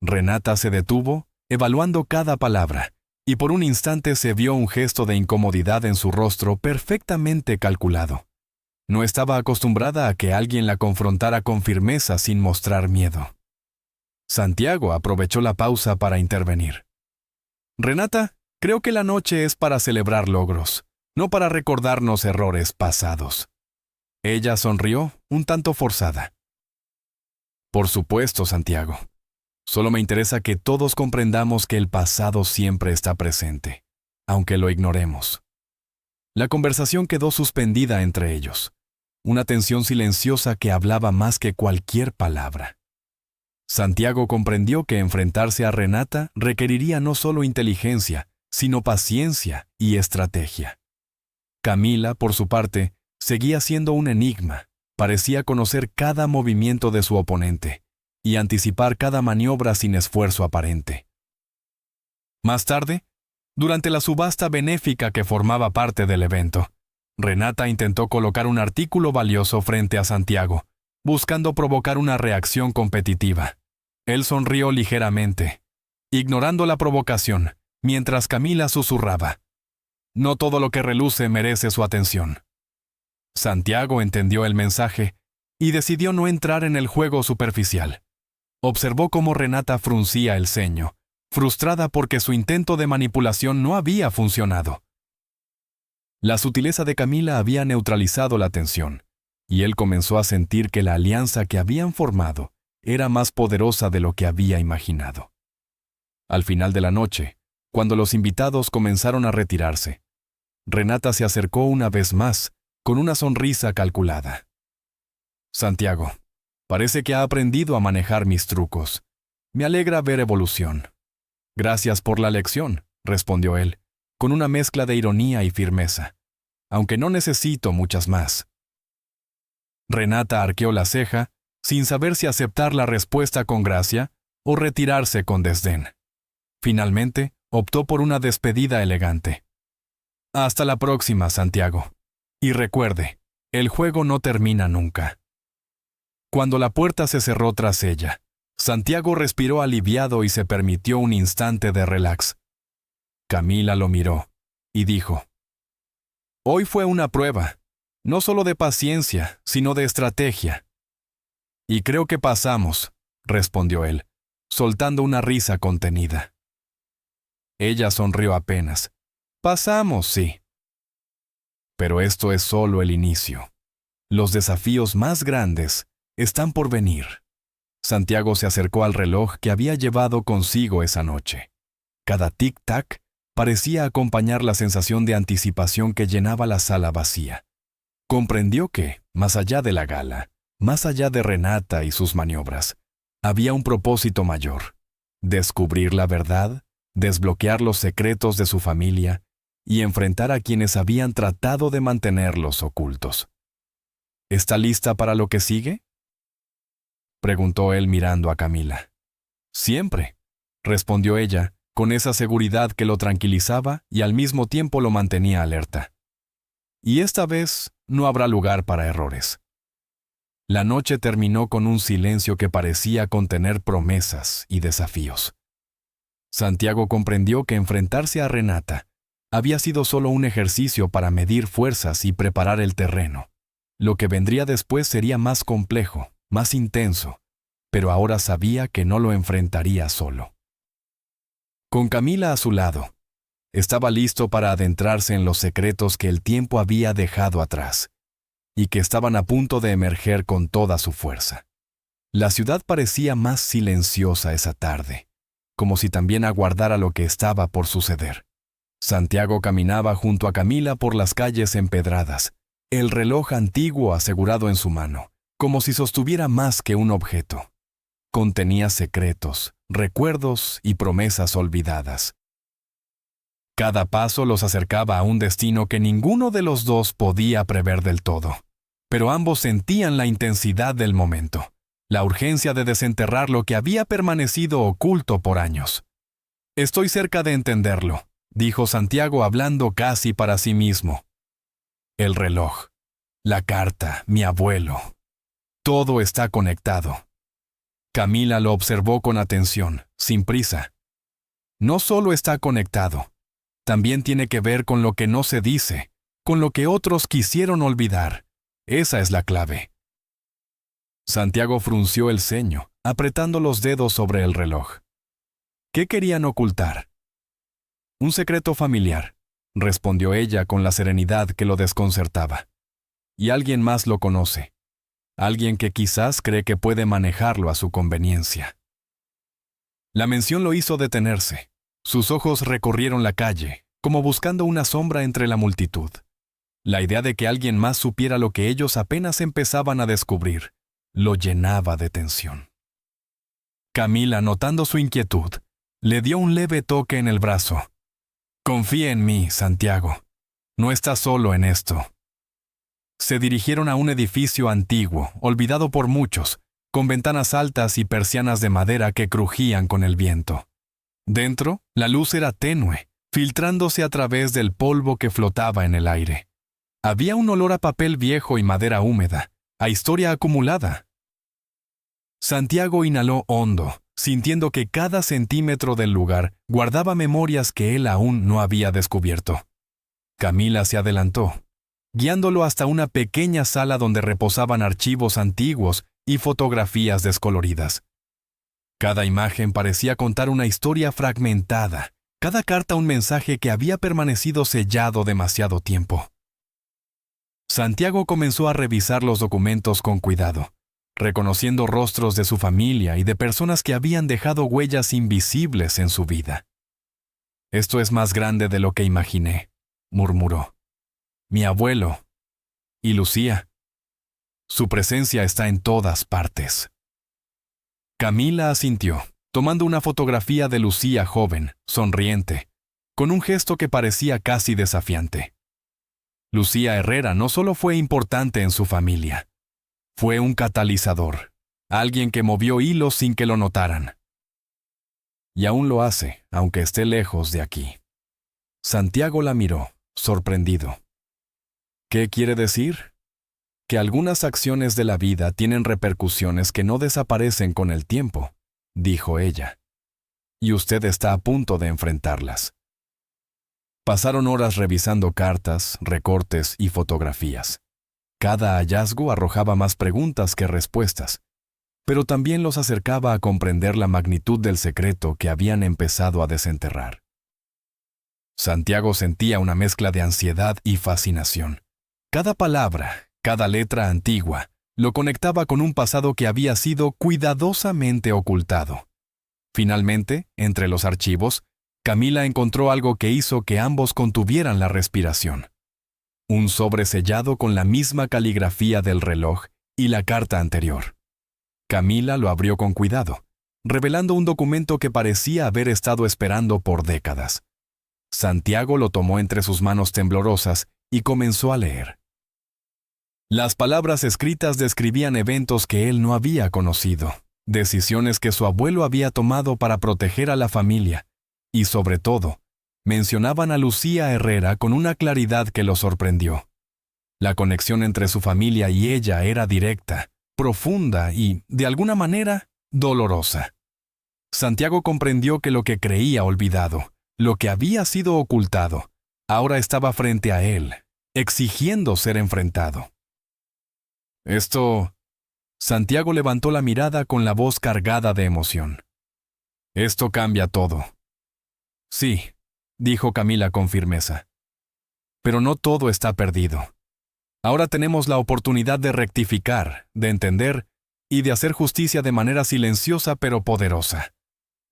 Speaker 1: Renata se detuvo, evaluando cada palabra, y por un instante se vio un gesto de incomodidad en su rostro perfectamente calculado. No estaba acostumbrada a que alguien la confrontara con firmeza sin mostrar miedo. Santiago aprovechó la pausa para intervenir. «Renata, creo que la noche es para celebrar logros, no para recordarnos errores pasados. Ella sonrió, un tanto forzada. Por supuesto, Santiago. Solo me interesa que todos comprendamos que el pasado siempre está presente, aunque lo ignoremos. La conversación quedó suspendida entre ellos, una tensión silenciosa que hablaba más que cualquier palabra. Santiago comprendió que enfrentarse a Renata requeriría no solo inteligencia, sino paciencia y estrategia. Camila, por su parte, seguía siendo un enigma. Parecía conocer cada movimiento de su oponente y anticipar cada maniobra sin esfuerzo aparente. Más tarde, durante la subasta benéfica que formaba parte del evento, Renata intentó colocar un artículo valioso frente a Santiago, buscando provocar una reacción competitiva. Él sonrió ligeramente, ignorando la provocación, mientras Camila susurraba: «No todo lo que reluce merece su atención». Santiago entendió el mensaje y decidió no entrar en el juego superficial. Observó cómo Renata fruncía el ceño, frustrada porque su intento de manipulación no había funcionado. La sutileza de Camila había neutralizado la tensión, y él comenzó a sentir que la alianza que habían formado era más poderosa de lo que había imaginado. Al final de la noche, cuando los invitados comenzaron a retirarse, Renata se acercó una vez más, con una sonrisa calculada. «Santiago, parece que ha aprendido a manejar mis trucos. Me alegra ver evolución». «Gracias por la lección», respondió él, con una mezcla de ironía y firmeza, «aunque no necesito muchas más». Renata arqueó la ceja, sin saber si aceptar la respuesta con gracia o retirarse con desdén. Finalmente, optó por una despedida elegante. «Hasta la próxima, Santiago. Y recuerde, el juego no termina nunca». Cuando la puerta se cerró tras ella, Santiago respiró aliviado y se permitió un instante de relax. Camila lo miró y dijo: «Hoy fue una prueba, no solo de paciencia, sino de estrategia». «Y creo que pasamos», respondió él, soltando una risa contenida. Ella sonrió apenas. «Pasamos, sí. Pero esto es solo el inicio. Los desafíos más grandes están por venir». Santiago se acercó al reloj que había llevado consigo esa noche. Cada tic-tac parecía acompañar la sensación de anticipación que llenaba la sala vacía. Comprendió que, más allá de la gala, más allá de Renata y sus maniobras, había un propósito mayor: descubrir la verdad, desbloquear los secretos de su familia y enfrentar a quienes habían tratado de mantenerlos ocultos. «¿Está lista para lo que sigue?», preguntó él mirando a Camila. «Siempre», respondió ella, con esa seguridad que lo tranquilizaba y al mismo tiempo lo mantenía alerta. «Y esta vez no habrá lugar para errores». La noche terminó con un silencio que parecía contener promesas y desafíos. Santiago comprendió que enfrentarse a Renata había sido solo un ejercicio para medir fuerzas y preparar el terreno. Lo que vendría después sería más complejo, más intenso, pero ahora sabía que no lo enfrentaría solo. Con Camila a su lado, estaba listo para adentrarse en los secretos que el tiempo había dejado atrás y que estaban a punto de emerger con toda su fuerza. La ciudad parecía más silenciosa esa tarde, como si también aguardara lo que estaba por suceder. Santiago caminaba junto a Camila por las calles empedradas, el reloj antiguo asegurado en su mano, como si sostuviera más que un objeto. Contenía secretos, recuerdos y promesas olvidadas. Cada paso los acercaba a un destino que ninguno de los dos podía prever del todo, pero ambos sentían la intensidad del momento, la urgencia de desenterrar lo que había permanecido oculto por años. «Estoy cerca de entenderlo», dijo Santiago hablando casi para sí mismo. «El reloj, la carta, mi abuelo. Todo está conectado». Camila lo observó con atención, sin prisa. «No solo está conectado, también tiene que ver con lo que no se dice, con lo que otros quisieron olvidar. Esa es la clave». Santiago frunció el ceño, apretando los dedos sobre el reloj. ¿Qué querían ocultar? Un secreto familiar, respondió ella con la serenidad que lo desconcertaba. Y alguien más lo conoce. Alguien que quizás cree que puede manejarlo a su conveniencia. La mención lo hizo detenerse. Sus ojos recorrieron la calle, como buscando una sombra entre la multitud. La idea de que alguien más supiera lo que ellos apenas empezaban a descubrir, lo llenaba de tensión. Camila, notando su inquietud, le dio un leve toque en el brazo. «Confía en mí, Santiago. No estás solo en esto». Se dirigieron a un edificio antiguo, olvidado por muchos, con ventanas altas y persianas de madera que crujían con el viento. Dentro, la luz era tenue, filtrándose a través del polvo que flotaba en el aire. Había un olor a papel viejo y madera húmeda, a historia acumulada. Santiago inhaló hondo, sintiendo que cada centímetro del lugar guardaba memorias que él aún no había descubierto. Camila se adelantó, guiándolo hasta una pequeña sala donde reposaban archivos antiguos y fotografías descoloridas. Cada imagen parecía contar una historia fragmentada, cada carta un mensaje que había permanecido sellado demasiado tiempo. Santiago comenzó a revisar los documentos con cuidado, reconociendo rostros de su familia y de personas que habían dejado huellas invisibles en su vida. «Esto es más grande de lo que imaginé», murmuró. «Mi abuelo y Lucía. Su presencia está en todas partes». Camila asintió, tomando una fotografía de Lucía joven, sonriente, con un gesto que parecía casi desafiante. Lucía Herrera no solo fue importante en su familia, fue un catalizador, alguien que movió hilos sin que lo notaran. Y aún lo hace, aunque esté lejos de aquí. Santiago la miró, sorprendido. ¿Qué quiere decir? Que algunas acciones de la vida tienen repercusiones que no desaparecen con el tiempo, dijo ella. Y usted está a punto de enfrentarlas. Pasaron horas revisando cartas, recortes y fotografías. Cada hallazgo arrojaba más preguntas que respuestas, pero también los acercaba a comprender la magnitud del secreto que habían empezado a desenterrar. Santiago sentía una mezcla de ansiedad y fascinación. Cada palabra, cada letra antigua, lo conectaba con un pasado que había sido cuidadosamente ocultado. Finalmente, entre los archivos, Camila encontró algo que hizo que ambos contuvieran la respiración. Un sobre sellado con la misma caligrafía del reloj y la carta anterior. Camila lo abrió con cuidado, revelando un documento que parecía haber estado esperando por décadas. Santiago lo tomó entre sus manos temblorosas y comenzó a leer. Las palabras escritas describían eventos que él no había conocido, decisiones que su abuelo había tomado para proteger a la familia, y sobre todo, mencionaban a Lucía Herrera con una claridad que lo sorprendió. La conexión entre su familia y ella era directa, profunda y, de alguna manera, dolorosa. Santiago comprendió que lo que creía olvidado, lo que había sido ocultado, ahora estaba frente a él, exigiendo ser enfrentado. Santiago levantó la mirada con la voz cargada de emoción. Esto cambia todo. Sí, dijo Camila con firmeza. Pero no todo está perdido. Ahora tenemos la oportunidad de rectificar, de entender y de hacer justicia de manera silenciosa pero poderosa.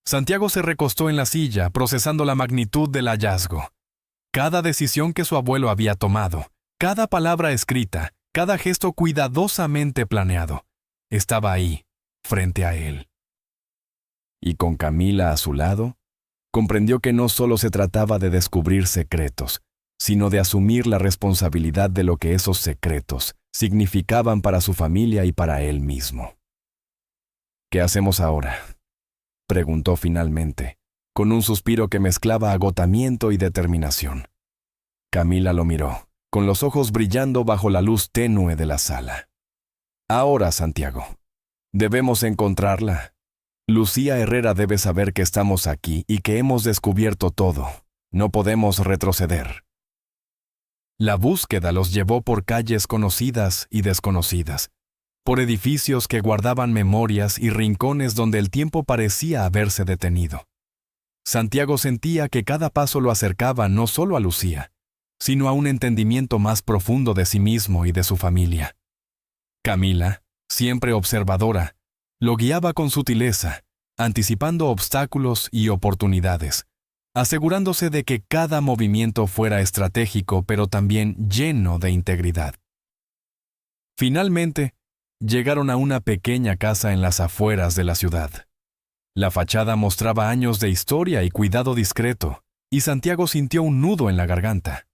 Speaker 1: Santiago se recostó en la silla, procesando la magnitud del hallazgo. Cada decisión que su abuelo había tomado, cada palabra escrita, cada gesto cuidadosamente planeado, estaba ahí, frente a él. Y con Camila a su lado, comprendió que no solo se trataba de descubrir secretos, sino de asumir la responsabilidad de lo que esos secretos significaban para su familia y para él mismo. ¿Qué hacemos ahora?, preguntó finalmente, con un suspiro que mezclaba agotamiento y determinación. Camila lo miró, con los ojos brillando bajo la luz tenue de la sala. Ahora, Santiago, debemos encontrarla. Lucía Herrera debe saber que estamos aquí y que hemos descubierto todo. No podemos retroceder. La búsqueda los llevó por calles conocidas y desconocidas, por edificios que guardaban memorias y rincones donde el tiempo parecía haberse detenido. Santiago sentía que cada paso lo acercaba no solo a Lucía, sino a un entendimiento más profundo de sí mismo y de su familia. Camila, siempre observadora, lo guiaba con sutileza, anticipando obstáculos y oportunidades, asegurándose de que cada movimiento fuera estratégico pero también lleno de integridad. Finalmente, llegaron a una pequeña casa en las afueras de la ciudad. La fachada mostraba años de historia y cuidado discreto, y Santiago sintió un nudo en la garganta.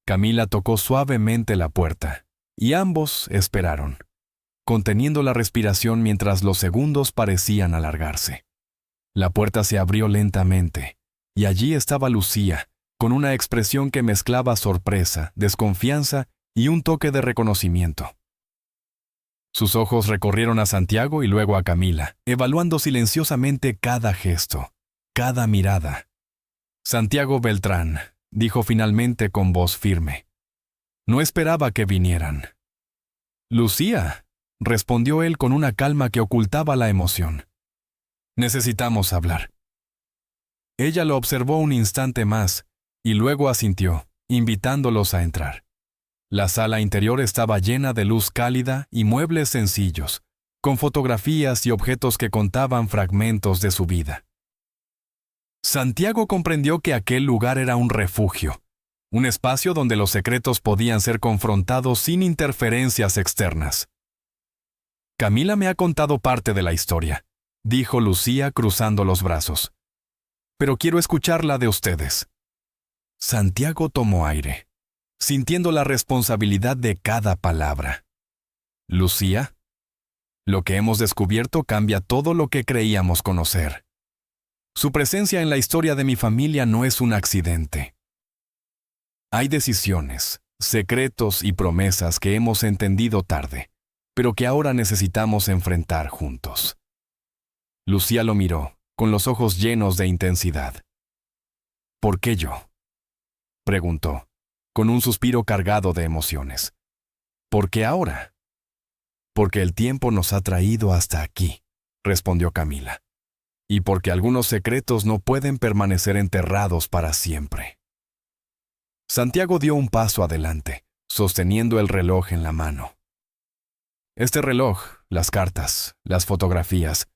Speaker 1: Camila tocó suavemente la puerta, y ambos esperaron, conteniendo la respiración mientras los segundos parecían alargarse. La puerta se abrió lentamente, y allí estaba Lucía, con una expresión que mezclaba sorpresa, desconfianza y un toque de reconocimiento. Sus ojos recorrieron a Santiago y luego a Camila, evaluando silenciosamente cada gesto, cada mirada. Santiago Beltrán, dijo finalmente con voz firme. No esperaba que vinieran. Lucía, respondió él con una calma que ocultaba la emoción. Necesitamos hablar. Ella lo observó un instante más y luego asintió, invitándolos a entrar. La sala interior estaba llena de luz cálida y muebles sencillos, con fotografías y objetos que contaban fragmentos de su vida. Santiago comprendió que aquel lugar era un refugio, un espacio donde los secretos podían ser confrontados sin interferencias externas. Camila me ha contado parte de la historia, dijo Lucía cruzando los brazos. Pero quiero escucharla de ustedes. Santiago tomó aire, sintiendo la responsabilidad de cada palabra. Lucía, lo que hemos descubierto cambia todo lo que creíamos conocer. Su presencia en la historia de mi familia no es un accidente. Hay decisiones, secretos y promesas que hemos entendido tarde, pero que ahora necesitamos enfrentar juntos. Lucía lo miró, con los ojos llenos de intensidad. ¿Por qué yo?, preguntó, con un suspiro cargado de emociones. ¿Por qué ahora? Porque el tiempo nos ha traído hasta aquí, respondió Camila. Y porque algunos secretos no pueden permanecer enterrados para siempre. Santiago dio un paso adelante, sosteniendo el reloj en la mano. Este reloj, las cartas, las fotografías,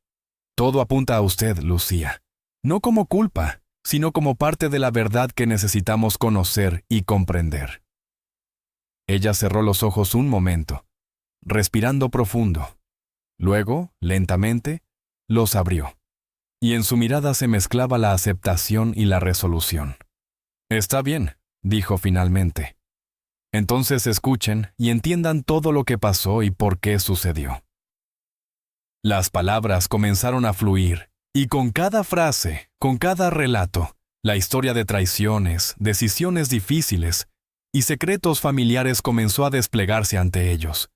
Speaker 1: todo apunta a usted, Lucía. No como culpa, sino como parte de la verdad que necesitamos conocer y comprender. Ella cerró los ojos un momento, respirando profundo. Luego, lentamente, los abrió. Y en su mirada se mezclaba la aceptación y la resolución. Está bien, dijo finalmente. Entonces escuchen y entiendan todo lo que pasó y por qué sucedió. Las palabras comenzaron a fluir, y con cada frase, con cada relato, la historia de traiciones, decisiones difíciles y secretos familiares comenzó a desplegarse ante ellos.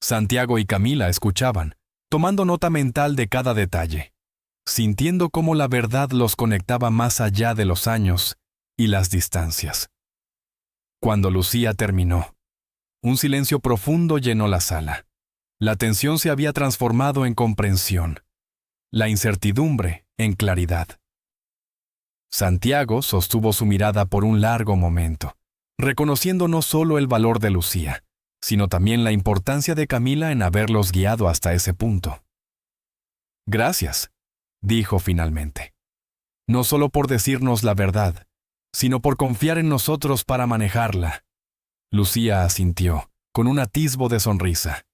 Speaker 1: Santiago y Camila escuchaban, tomando nota mental de cada detalle, sintiendo cómo la verdad los conectaba más allá de los años y las distancias. Cuando Lucía terminó, un silencio profundo llenó la sala. La tensión se había transformado en comprensión, la incertidumbre en claridad. Santiago sostuvo su mirada por un largo momento, reconociendo no solo el valor de Lucía, sino también la importancia de Camila en haberlos guiado hasta ese punto. Gracias, dijo finalmente. No solo por decirnos la verdad, sino por confiar en nosotros para manejarla. Lucía asintió, con un atisbo de sonrisa.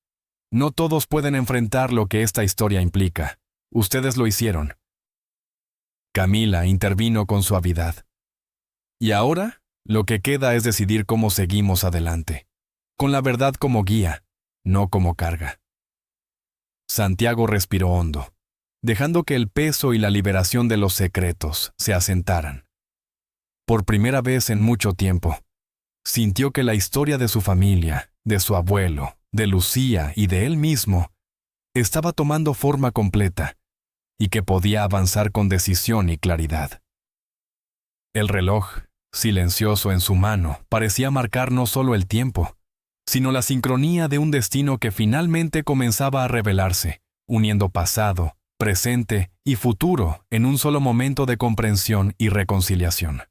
Speaker 1: No todos pueden enfrentar lo que esta historia implica. Ustedes lo hicieron. Camila intervino con suavidad. Y ahora, lo que queda es decidir cómo seguimos adelante, con la verdad como guía, no como carga. Santiago respiró hondo, dejando que el peso y la liberación de los secretos se asentaran. Por primera vez en mucho tiempo, sintió que la historia de su familia, de su abuelo, de Lucía y de él mismo, estaba tomando forma completa y que podía avanzar con decisión y claridad. El reloj, silencioso en su mano, parecía marcar no solo el tiempo, sino la sincronía de un destino que finalmente comenzaba a revelarse, uniendo pasado, presente y futuro en un solo momento de comprensión y reconciliación.